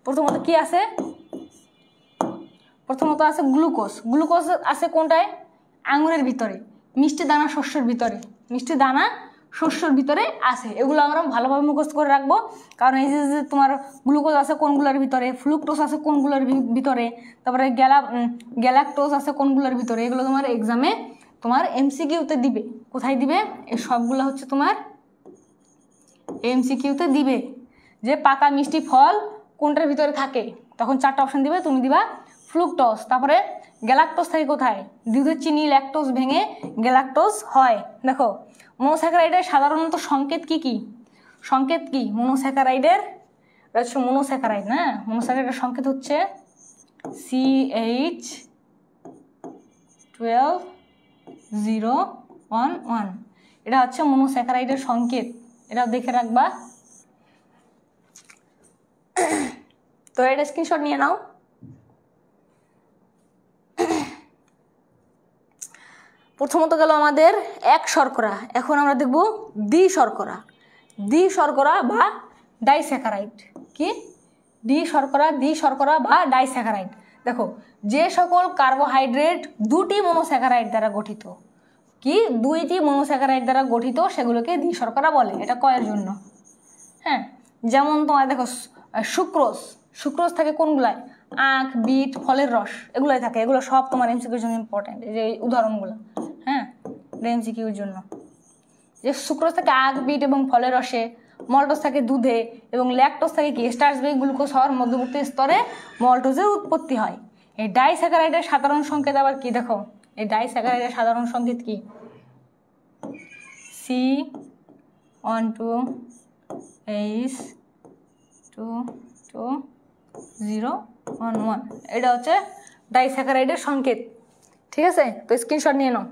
প্রথমত কি আছে? প্রথমত আছে গ্লুকোজ। গ্লুকোজ আছে কোনটায়? আঙুরের ভিতরে, মিষ্টি দানা শস্যের ভিতরে, মিষ্টি দানা শস্যের ভিতরে আছে। এগুলো আমরা ভালোভাবে মুখস্থ করে রাখবো, কারণ এই যে তোমার গ্লুকোজ আছে কোনগুলোর ভিতরে, ফ্রুক্টোজ আছে কোনগুলোর ভিতরে, তারপরে গ্যালাক্টোজ আছে কোনগুলোর ভিতরে, এগুলো তোমার এক্সামে তোমার এমসিকিউতে দিবে। কোথায় দিবে? এই সবগুলো হচ্ছে তোমার এমসিকিউতে দিবে, যে পাকা মিষ্টি ফল কোনটার ভিতরে থাকে, তখন 4টা অপশন দিবে, তুমি দিবা ফ্রুক্টোজ। তারপরে গ্যালাক্টোজ থাকে কোথায়? দুধের চিনি ল্যাকটোজ ভেঙে গ্যালাক্টোজ হয়। দেখো মনোস্যাকারাইডের সাধারণত সংকেত কি কি? সংকেত কি মনোস্যাকারাইডের? হচ্ছে মনোস্যাকারাইড, না, মনোস্যাকারাইডের সংকেত হচ্ছে CH12O11। এটা হচ্ছে মনোস্যাকারাইডের সংকেত, এটা দেখে রাখবা। তো এটা স্ক্রিনশট নিয়ে নাও। প্রথমত গেল আমাদের এক শর্করা, এখন আমরা দেখব দ্বি শর্করা। দ্বি শর্করা বা ডাইস্যাকারাইড। কি? দ্বি শর্করা বা ডাইস্যাকারাইড। দেখো যে সকল কার্বোহাইড্রেট দুটি মনোস্যাকারাইড দ্বারা গঠিত, কি দুইটি মনোস্যাকারাইড দ্বারা গঠিত, সেগুলোকে দ্বি শর্করা বলে। এটা কয়ের জন্য। হ্যাঁ, যেমন তোমার দেখো সুক্রোজ, সুক্রোজ থাকে কোনগুলায়? আখ, বিট, ফলের রস, এগুলোই থাকে। এগুলো সব তোমার এমসিকিউর জন্য ইম্পর্টেন্ট, এই যে উদাহরণগুলো। হ্যাঁ, এমসিকিউর জন্য যে সুক্রোজ থাকে আখ, বিট এবং ফলের রসে, মল্টোজ থাকে দুধে, এবং ল্যাকটোজ থাকে কি? স্টার্চ বেস গ্লুকোজ হওয়ার মধ্যবর্তী স্তরে মল্টোজের উৎপত্তি হয়। এই ডাইস্যাকারাইডের সাধারণ সংকেত আবার কি? দেখো এই ডাইস্যাকারাইডের সাধারণ সংকেত কি? C12H2O11। এটা হচ্ছে ডাইস্যাকারাইডের সংকেত। ঠিক আছে, তো স্ক্রিনশট নিয়ে নাও।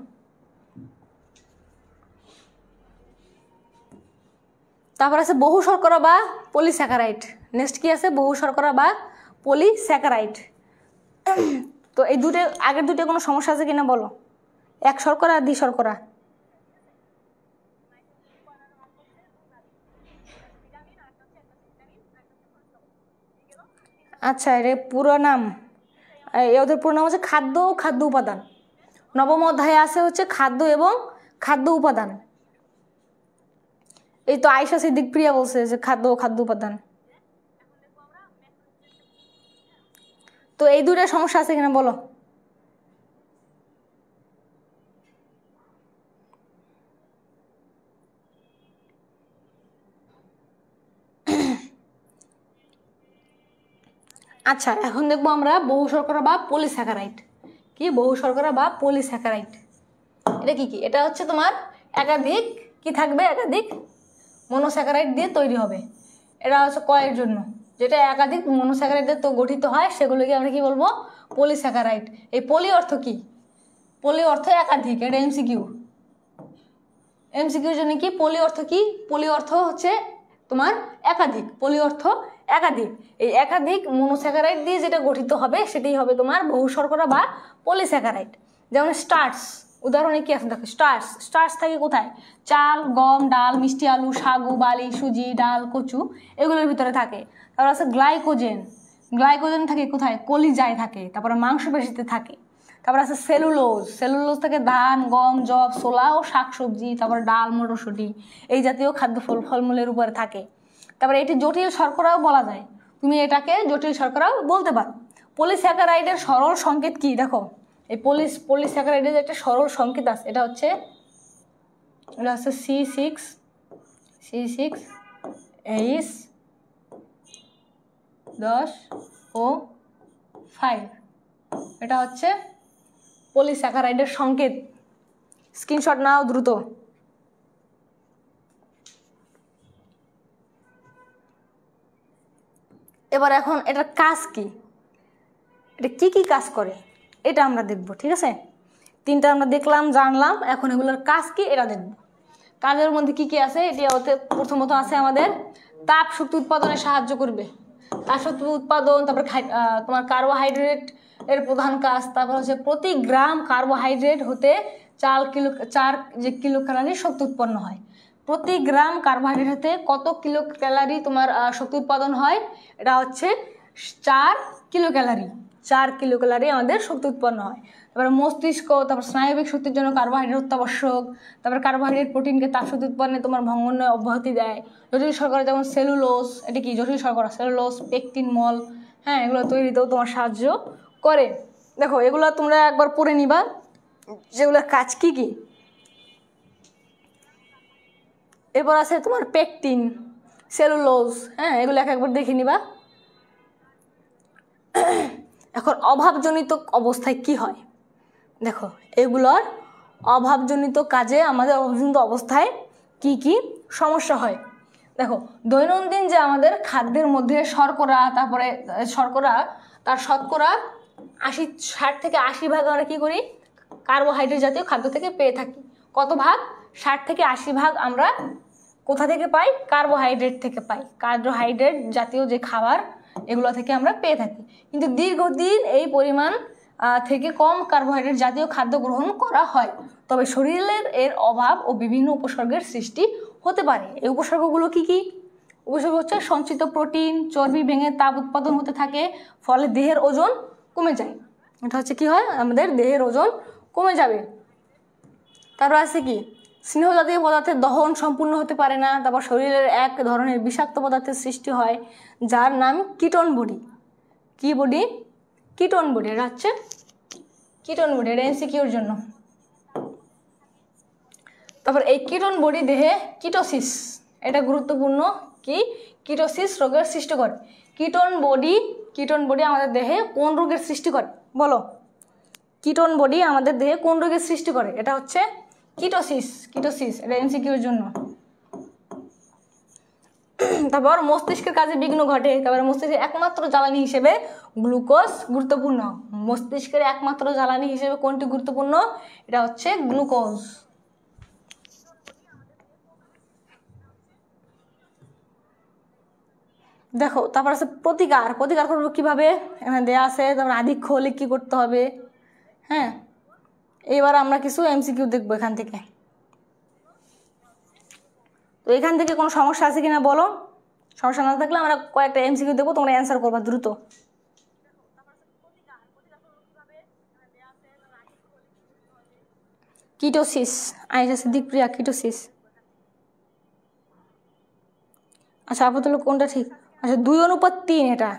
তারপর আছে বহু শর্করা বা পলিস্যাকারাইড। নেক্সট কি আছে? বহু শর্করা বা পলিস্যাকারাইড। তো এই দুটো, আগের দুটো কোনো সমস্যা আছে কিনা বলো? এক শর্করা আর দ্বি শর্করা। আচ্ছা, এর পুরো নাম, ওদের পুরো নাম হচ্ছে খাদ্য ও খাদ্য উপাদান। নবম অধ্যায়ে আছে হচ্ছে খাদ্য এবং খাদ্য উপাদান। এই তো আয়েশা সিদ্দিক প্রিয়া বলছে যে খাদ্য ও খাদ্য উপাদান। তো এই দুটো সমস্যা আছে কিনা বলো? আচ্ছা, এখন দেখবো আমরা বহু শর্করা বা পলিস্যাকারাইড। কি বহু শর্করা বা পলিস্যাকারাইড? এটা কি কি? এটা হচ্ছে তোমার একাধিক কি থাকবে? একাধিক মনোস্যাকারাইড দিয়ে তৈরি হবে। এটা হচ্ছে কয়ের জন্য, যেটা একাধিক মনোস্যাকারাইড দিয়ে তো গঠিত হয়, সেগুলোকে আমরা কি বলবো? পলিস্যাকারাইড। এই পলি অর্থ কি? পলি অর্থ একাধিক। এটা এমসিকিউ। এমসিকিউর জন্য কি পলি অর্থ কি? পলি অর্থ হচ্ছে তোমার একাধিক। পলি অর্থ একাধিক। এই একাধিক মনোস্যাকারাইড দিয়ে যেটা গঠিত হবে সেটাই হবে তোমার বহু শর্করা বা পলিস্যাকারাইড। যেমন স্টার্চ, উদাহরণে কি আছে দেখো, স্টার্চ। স্টার্চ থাকে কোথায়? চাল, গম, ডাল, মিষ্টি আলু, সাগু, বালি, সুজি, ডাল, কচু, এগুলোর ভিতরে থাকে। তারপর আছে গ্লাইকোজেন। গ্লাইকোজেন থাকে কোথায়? কলিজায় থাকে। তারপরে মাংসপেশিতে থাকে। তারপর আছে সেলুলোজ। সেলুলোজ থেকে ধান, গম, যব, ছোলা ও শাকসবজি, তারপর ডাল, মটরশুঁটি, এই জাতীয় খাদ্য ফলমূলের উপরে থাকে। তারপরে এটি জটিল শর্করাও বলা যায়, তুমি এটাকে জটিল শর্করাও বলতে পারো। পলিস্যাকারাইডের সরল সংকেত কি? দেখো এই পলিস্যাকারাইডের যে একটা সরল সংকেত আছে, এটা হচ্ছে C6H10O5। এটা হচ্ছে পলিস্যাকারাইডের সংকেত। স্ক্রিনশট নাও দ্রুত। এবার এখন এটার কাজ কি, এটা কি কি কাজ করে এটা আমরা দেখব, ঠিক আছে? তিনটা আমরা দেখলাম, জানলাম, এখন এগুলোর কাজ কি এটা দেখব। কাজের মধ্যে কি কি আছে, এটি প্রথমত আছে আমাদের তাপ শক্তি উৎপাদনে সাহায্য করবে। তাপ শক্তি উৎপাদন, তারপর তোমার কার্বোহাইড্রেট এর প্রধান কাজ, তারপর হচ্ছে প্রতি গ্রাম কার্বোহাইড্রেট হতে 4 কিলো ক্যালোরি শক্তি উৎপন্ন হয়। প্রতি গ্রাম কার্বোহাইড্রেট হতে কত কিলো ক্যালোরি তোমার শক্তি উৎপাদন হয়, এটা হচ্ছে 4 কিলো ক্যালোরি। 4 কিলো ক্যালোরি আমাদের শক্তি উৎপন্ন হয়। তারপরে মস্তিষ্ক, তারপর স্নায়বিক শক্তির জন্য কার্বোহাইড্রেট অত্যাবশ্যক। তারপরে কার্বোহাইড্রেট প্রোটিনকে তাপশক্তি উৎপন্নে তোমার ভঙ্গনে অব্যাহতি দেয়। জটিল শর্করা যেমন সেলুলোজ, এটা কি জটিল শর্করা, সেলুলোজ, পেকটিন, মল, হ্যাঁ, এগুলো তৈরিতেও তোমার সাহায্য করে। দেখো এগুলো তোমরা একবার পড়ে নিবা যেগুলোর কাজ কি কি। এরপর আছে তোমার পেকটিন, সেলুলোজ, হ্যাঁ, এগুলো একবার দেখে নিবা। এখন অভাবজনিত অবস্থায় কি হয়, দেখো এগুলোর অভাবজনিত কাজে আমাদের অভাবজনিত অবস্থায় কি কি সমস্যা হয়। দেখো দৈনন্দিন যে আমাদের খাদ্যের মধ্যে শর্করা, তারপরে শর্করা তার শতকরা 60 থেকে 80 ভাগ আমরা কী করি, কার্বোহাইড্রেট জাতীয় খাদ্য থেকে পেয়ে থাকি। কত ভাগ? 60 থেকে 80 ভাগ আমরা কোথা থেকে পাই? কার্বোহাইড্রেট থেকে পাই। কার্বোহাইড্রেট জাতীয় যে খাবার এগুলো থেকে আমরা পেয়ে থাকি। কিন্তু দীর্ঘদিন এই পরিমাণ থেকে কম কার্বোহাইড্রেট জাতীয় খাদ্য গ্রহণ করা হয়, তবে শরীরের এর অভাব ও বিভিন্ন উপসর্গের সৃষ্টি হতে পারে। এই উপসর্গগুলো কি কি? উপসর্গ হচ্ছে সঞ্চিত প্রোটিন, চর্বি ভেঙে তাপ উৎপাদন হতে থাকে, ফলে দেহের ওজন কমে যায়। এটা হচ্ছে কি হয়, আমাদের দেহের ওজন কমে যাবে। তারপর আছে কি, স্নেহ জাতীয় পদার্থের দহন সম্পূর্ণ হতে পারে না। তারপর শরীরের এক ধরনের বিষাক্ত পদার্থের সৃষ্টি হয় যার নাম কিটোন বডি। কি বডি? Ketone body. এটা হচ্ছে কিটোন বডি, এটা এমসিকিউর জন্য। তারপর এই কিটোন বডি দেহে কিটোসিস, এটা গুরুত্বপূর্ণ, কি কিটোসিস রোগের সৃষ্টি করে। কিটোন বডি আমাদের দেহে কোন রোগের সৃষ্টি করে বলো? কিটোন বডি আমাদের দেহে কোন রোগের সৃষ্টি করে? এটা হচ্ছে কিটোসিস, এটা এমসিকিউর জন্য। তারপর মস্তিষ্কের কাজে বিঘ্ন ঘটে। তারপরে মস্তিষ্কের একমাত্র জ্বালানি হিসেবে গ্লুকোজ গুরুত্বপূর্ণ। মস্তিষ্কের একমাত্র জ্বালানি হিসেবে কোনটি গুরুত্বপূর্ণ? এটা হচ্ছে গ্লুকোজ। দেখো তারপর আছে প্রতিকার করবো কিভাবে, এখানে দেওয়া আছে। তারপর আধিক্য হলে কি করতে হবে, হ্যাঁ। এবার আমরা কিছু এমসিকিউ দেখবো এখান থেকে। তো এখান থেকে কোনো সমস্যা আছে কিনা বলো? সমস্যা না থাকলে আমরা কয়েকটা এমসিকিউ দেবো, তোমরা অ্যান্সার করবা দ্রুত। কিটোসিস, আয়েশা সিদ্দিক প্রিয়া, কিটোসিস। আচ্ছা আপাতত কোনটা ঠিক? আচ্ছা 2:3, এটা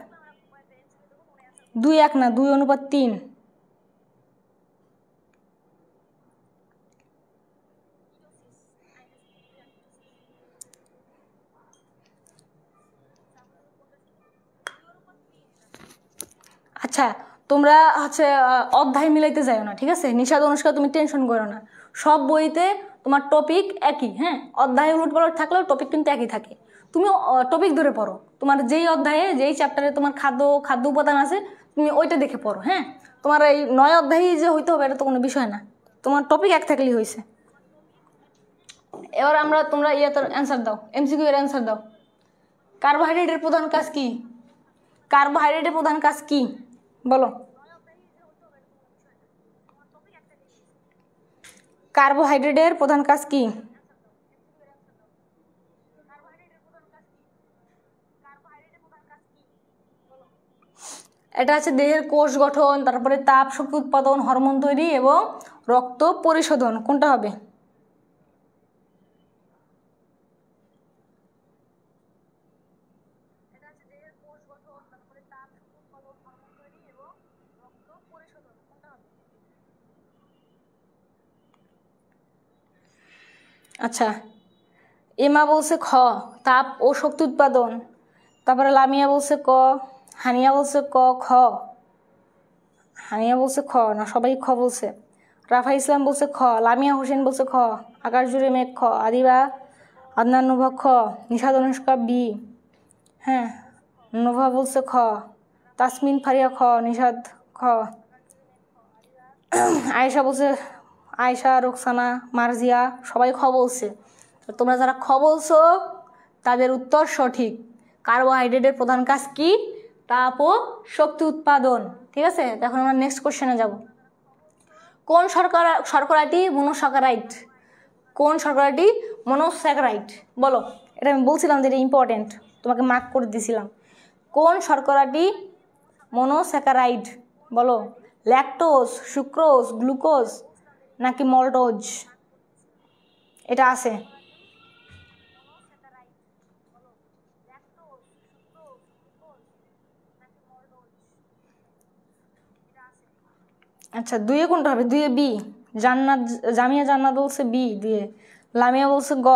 2:1 না, 2:3। আচ্ছা তোমরা হচ্ছে অধ্যায় মিলাইতে যাও না, ঠিক আছে? নিশাদ অনুষ্কা তুমি টেনশন করো না, সব বইতে তোমার টপিক একই, হ্যাঁ। অধ্যায় উলটপালট থাকলেও টপিক কিন্তু একই থাকে। তুমি টপিক ধরে পড়ো, তোমার যেই অধ্যায়ে যেই চ্যাপ্টারে তোমার খাদ্য উপাদান আছে তুমি ওইটা দেখে পড়ো, হ্যাঁ। তোমার এই 9 অধ্যায়ই যে হইতে হবে এটা তো কোনো বিষয় না, তোমার টপিক এক থাকলেই হয়েছে। এবার তোমরা তোর অ্যান্সার দাও, এমসিকিউ এর অ্যান্সার দাও। কার্বোহাইড্রেটের প্রধান কাজ কি? কার্বোহাইড্রেটের প্রধান কাজ কি বলো? কার্বোহাইড্রেটের প্রধান কাজ কি? এটা হচ্ছে দেহের কোষ গঠন, তারপরে তাপ শক্তি উৎপাদন, হরমোন তৈরি এবং রক্ত পরিশোধন। কোনটা হবে? আচ্ছা এমা বলছে খ, তাপ ও শক্তি উৎপাদন। তারপরে লামিয়া বলছে ক, হানিয়া বলছে ক। হানিয়া বলছে খ না, সবাই খ বলছে। রাফা ইসলাম বলছে খ, লামিয়া হোসেন বলছে খ, আকাশ জুড়ে মেঘ খ, আদিবা আদনান নোভা খ, নিশাদ অনুষ্কা বি, হ্যাঁ নোভা বলছে খ, তাসমিন ফারিয়া খ, নিশাদ খ, আয়েশা বলছে, আয়েশা, রোকসানা, মার্জিয়া সবাই খ বলছে। তো তোমরা যারা খ বলছো তাদের উত্তর সঠিক। কার্বোহাইড্রেটের প্রধান কাজ কি? তাপ ও শক্তি উৎপাদন। ঠিক আছে, এখন আমরা নেক্সট কোশ্চেনে যাব। কোন শর্করাটি মনোস্যাকারাইড? কোন শর্করাটি মনোস্যাকারাইড? বলো। এটা আমি বলছিলাম যে এটা ইম্পর্টেন্ট, তোমাকে মার্ক করে দিয়েছিলাম। কোন শর্করাটি মনোস্যাকারাইড? বলো। ল্যাকটোজ, সুক্রোজ, গ্লুকোজ নাকি মল্টোজ? এটা আছে। আচ্ছা, দুইয়ে কোনটা হবে? দুইয়ে বি। জান্নাত, জামিয়া জান্নাত বলছে বি। দুইয়ে লামিয়া বলছে গ,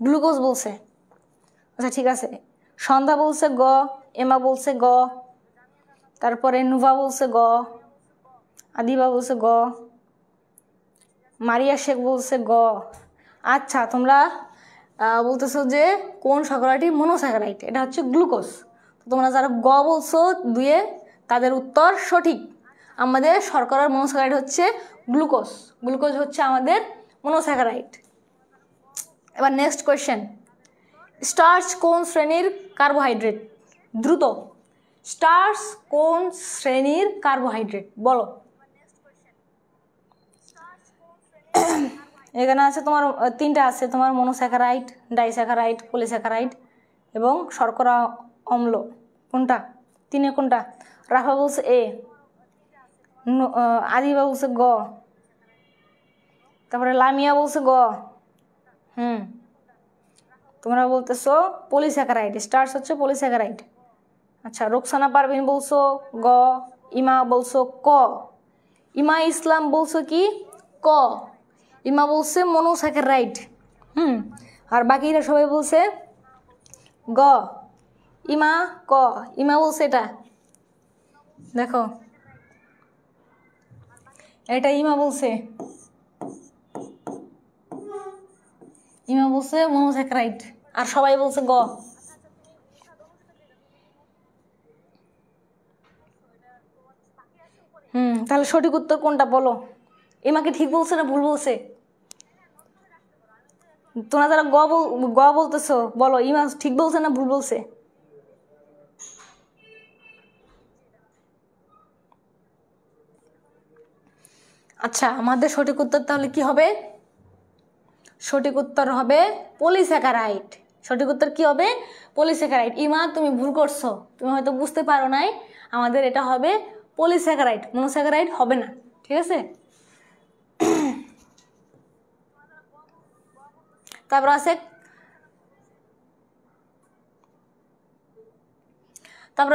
গ্লুকোজ বলছে। আচ্ছা ঠিক আছে, সন্ধ্যা বলছে গ, এমা বলছে গ, তারপরে নুভা বলছে গ, আদিবা বলছে গ, মারিয়া শেখ বলছে গ। আচ্ছা, তোমরা বলতেছো যে কোন শর্করাটি মনোস্যাকারাইড? এটা হচ্ছে গ্লুকোজ। তো তোমরা যারা গ বলছো দুয়ে, তাদের উত্তর সঠিক। আমাদের শর্করার মনোস্যাকারাইড হচ্ছে গ্লুকোজ। গ্লুকোজ হচ্ছে আমাদের মনোস্যাকারাইড। এবার নেক্সট কোয়েশ্চেন। স্টার্চ কোন শ্রেণীর কার্বোহাইড্রেট? দ্রুত। স্টার্চ কোন শ্রেণীর কার্বোহাইড্রেট? বলো। এখানে আছে তোমার তিনটা আছে তোমার, মনোস্যাকারাইড, ডাইস্যাকারাইড, পলিস্যাকারাইড এবং শর্করা অম্ল। কোনটা? তিনে কোনটা? রাফা বলছে এ, আদিবা বলছে গ, তারপরে লামিয়া বলছে গ। তোমরা বলতেছো পলিস্যাকারাইড। স্টার্চ হচ্ছে পলিস্যাকারাইড। আচ্ছা, রোকসানা পারভিন বলছো গ, ইমা বলছো ক, ইমা ইসলাম বলছো কি ক, ইমা বলছে মনোস্যাকারাইড। আর বাকিরা সবাই বলছে গ। ইমা ক, ইমা বলছে এটা, দেখো এটা ইমা বলছে, ইমা বলছে মনোস্যাকারাইড, আর সবাই বলছে গ। তাহলে সঠিক উত্তর কোনটা বলো? ইমাকে ঠিক বলছে না ভুল বলছে? তোমরা যারা গ বলতেছো বলো, ইমা ঠিক বলছে না ভুল বলছে? আচ্ছা, আমাদের সঠিক উত্তর তাহলে কি হবে? সঠিক উত্তর হবে পলিস্যাকারাইড। সঠিক উত্তর কি হবে? পলিস্যাকারাইড। ইমা তুমি ভুল করছো, তুমি হয়তো বুঝতে পারো নাই। আমাদের এটা হবে পলিস্যাকারাইড, মনোস্যাকারাইড হবে না। ঠিক আছে, তারপর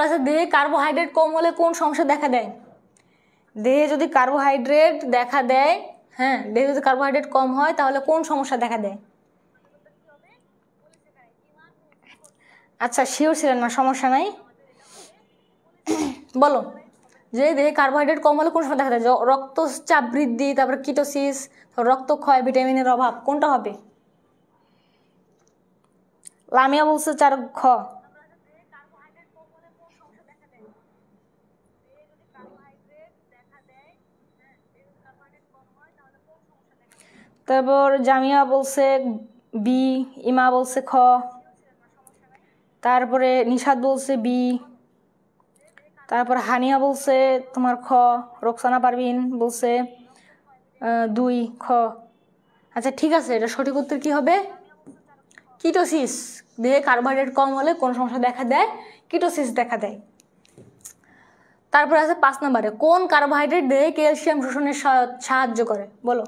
আছে দেহে কার্বোহাইড্রেট কম হলে কোন সমস্যা দেখা দেয়? দেহে যদি কার্বোহাইড্রেট দেখা দেয়, হ্যাঁ, দেহে যদি কার্বোহাইড্রেট কম হয় তাহলে কোন সমস্যা দেখা দেয়? আচ্ছা, শিওর ছিলেন না, সমস্যা নাই, বলো। যে দেহে কার্বোহাইড্রেট কম হলে কোন সমস্যা দেখা দেয়? রক্তচাপ বৃদ্ধি, তারপরে কিটোসিস, রক্তক্ষয়, ভিটামিনের অভাব, কোনটা হবে? লামিয়া বলছে 4 খ। তারপর জামিয়া বলছে বি, ইমা বলছে খ, তারপরে নিশাদ বলছে বি, তারপর হানিয়া বলছে তোমার খ, রোকসানা পারভিন বলছে 2 খ। আচ্ছা ঠিক আছে, এটা সঠিক উত্তর কি হবে? কিটোসিস। দেহে কার্বোহাইড্রেট কম হলে কোন সমস্যা দেখা দেয়? কিটোসিস দেখা দেয়। তারপরে আছে 5 নম্বরে, কোন কার্বোহাইড্রেট দেহে ক্যালসিয়াম শোষণে সাহায্য করে? বলো।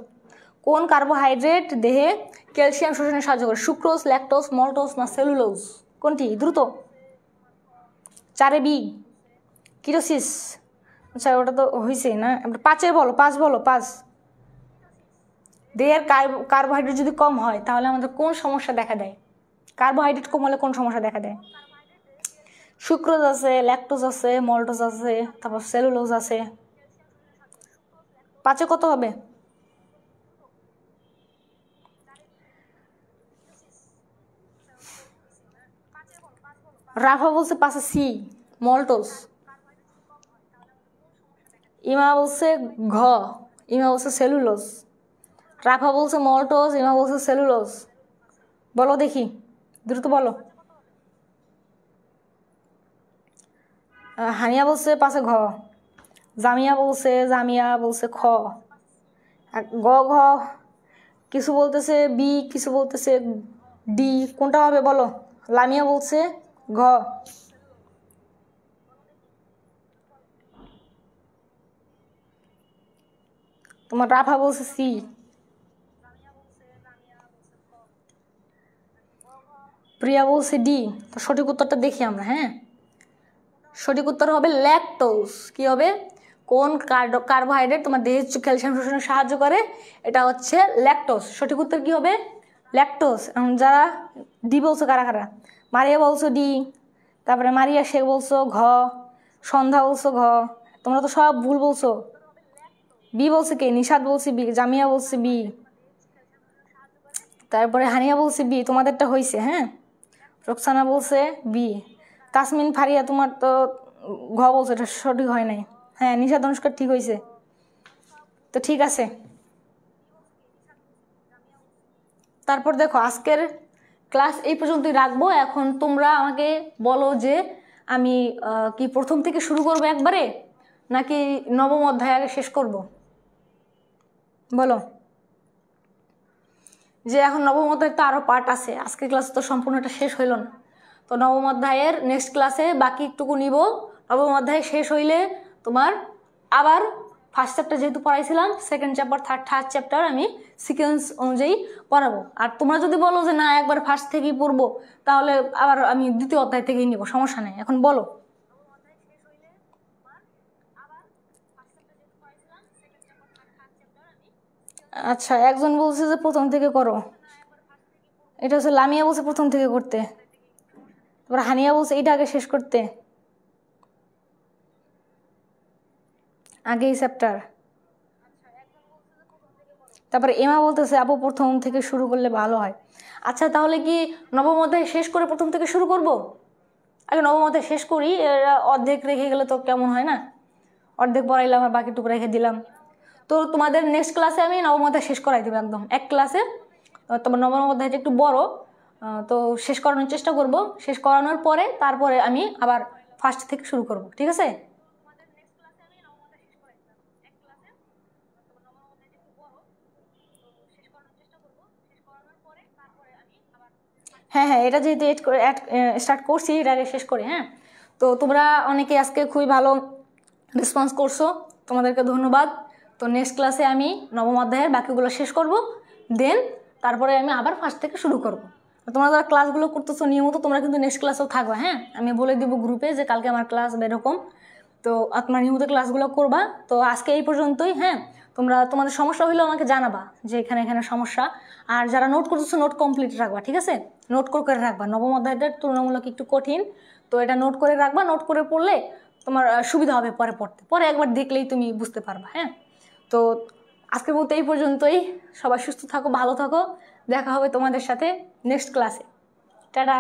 কোন কার্বোহাইড্রেট দেহে ক্যালসিয়াম শোষণে সাহায্য করে? সুক্রোজ, ল্যাকটোজ, মল্টোজ না সেলুলোজ? কোনটি? দ্রুত। 4 বি, কিটোসিস। আচ্ছা, ওটা তো হয়েছে না। 5 বলো, 5 বলো, 5। দেহের কার্বোহাইড্রেট যদি কম হয় তাহলে আমাদের কোন সমস্যা দেখা দেয়? কার্বোহাইড্রেট কম হলে কোন সমস্যা দেখা দেয়? সুক্রোজ আছে, ল্যাকটোজ আছে, মল্টোজ আছে, তারপর সেলুলোজ আছে। 5 কত হবে? রাফা বলছে পাশে সি মল্টোস। ইমা বলছে ঘ, ইমা বলছে সেলুলোজ। রাফা বলছে মল্টোস, ইমা বলছে সেলুলোজ। বলো দেখি, দ্রুত বলো। হানিয়া বলছে পাশে ঘ, জামিয়া বলছে খ, গ ঘ কিছু বলতেছে বি, কিছু বলতেছে ডি, কোনটা হবে বলো? লামিয়া বলছে ঘ। তোমার রাফা বলছে সি। প্রিয়া বলছে ডি। তো সঠিক উত্তরটা দেখি আমরা। হ্যাঁ, সঠিক উত্তর হবে ল্যাকটোজ। কি হবে? কোন কার্বোহাইড্রেট তোমার দেহের ক্যালসিয়াম শোষণে সাহায্য করে? এটা হচ্ছে ল্যাকটোজ। সঠিক উত্তর কি হবে? ল্যাকটোজ। যারা ডি বলছো কারা কারা? মারিয়া বলছো ডি, তারপরে মারিয়া শেখ বলছো ঘ, সন্ধ্যা বলছো ঘ। তোমরা তো সব ভুল বলছো। বি বলছে কে? নিশাদ বলছে বি, জামিয়া বলছে বি, তারপরে হানিয়া বলছে বি। তোমাদেরটা হয়েছে। হ্যাঁ, রোকসানা বলছে বি। তাসমিন ফারিয়া তোমার তো ঘ বলছে, এটা সঠিক হয় নাই। হ্যাঁ, নিশাদ অনুষ্কার ঠিক হয়েছে। তো ঠিক আছে। তারপর দেখো, আজকের ক্লাস এই পর্যন্তই রাখবো। এখন তোমরা আমাকে বলো যে আমি কি প্রথম থেকে শুরু করবো একবারে, নাকি নবম অধ্যায় আগে শেষ করব? বলো। যে এখন নবম অধ্যায়ের তো আরও পার্ট আছে, আজকের ক্লাস তো সম্পূর্ণটা শেষ হইল না। তো নবম অধ্যায়ের নেক্সট ক্লাসে বাকি একটুকু নিব। নবম অধ্যায় শেষ হইলে তোমার আবার ফার্স্ট চ্যাপ্টার যেহেতু পড়াইছিলাম, সেকেন্ড চ্যাপ্টার থার্ড চ্যাপ্টার আমি সিকোয়েন্স অনুযায়ী পড়াবো। আর তোমরা যদি বলো যে না একবার ফার্স্ট থেকেই পড়বো, তাহলে আবার আমি দ্বিতীয় অধ্যায় থেকেই নিব, সমস্যা নেই। এখন বলো। আচ্ছা, একজন বলছে যে প্রথম থেকে করো, এটা হচ্ছে লামিয়া বলছে প্রথম থেকে করতে, তারপর হানিয়া বলছে এটা আগে শেষ করতে, আগেই চ্যাপ্টার। তারপরে এমা বলতেছে আপু প্রথম থেকে শুরু করলে ভালো হয়। আচ্ছা, তাহলে কি নবম অধ্যায় শেষ করে প্রথম থেকে শুরু করব? আগে নবম অধ্যায় শেষ করি, অর্ধেক রেখে গেলে তো কেমন হয় না? অর্ধেক পড়াইলাম আর বাকিটুকু রেখে দিলাম। তো তোমাদের নেক্সট ক্লাসে আমি নবম অধ্যায় শেষ করাই দেবো একদম এক ক্লাসে। তোমার নবম অধ্যায়টা একটু বড়, তো শেষ করানোর চেষ্টা করব। শেষ করানোর পরে তারপরে আমি আবার ফার্স্ট থেকে শুরু করব, ঠিক আছে? হ্যাঁ হ্যাঁ, এটা যেহেতু স্টার্ট করছি, এটা আগে শেষ করি। হ্যাঁ, তো তোমরা অনেকে আজকে খুবই ভালো রেসপন্স করছো, তোমাদেরকে ধন্যবাদ। তো নেক্সট ক্লাসে আমি নবম অধ্যায়ের বাকিগুলো শেষ করব, দেন তারপরে আমি আবার ফার্স্ট থেকে শুরু করব। তোমরা যারা ক্লাসগুলো করতেছো নিয়মিত, তোমরা কিন্তু নেক্সট ক্লাসেও থাকবে। হ্যাঁ, আমি বলে দেবো গ্রুপে যে কালকে আমার ক্লাস এরকম, তো তোমরা নিয়মিত ক্লাসগুলো করবা। তো আজকে এই পর্যন্তই। হ্যাঁ, তোমাদের সমস্যা হলেও আমাকে জানাবা যে এখানে এখানে সমস্যা। আর যারা নোট করতেছো নোট কমপ্লিট রাখবা, ঠিক আছে? নোট করে রাখবা। নবম অধ্যায়টা তুলনামূলক একটু কঠিন, তো এটা নোট করে রাখবা। নোট করে পড়লে তোমার সুবিধা হবে পরে পড়তে, পরে একবার দেখলেই তুমি বুঝতে পারবা। হ্যাঁ, তো আজকের মতো এই পর্যন্তই। সবাই সুস্থ থাকো, ভালো থাকো। দেখা হবে তোমাদের সাথে নেক্সট ক্লাসে। টাটা।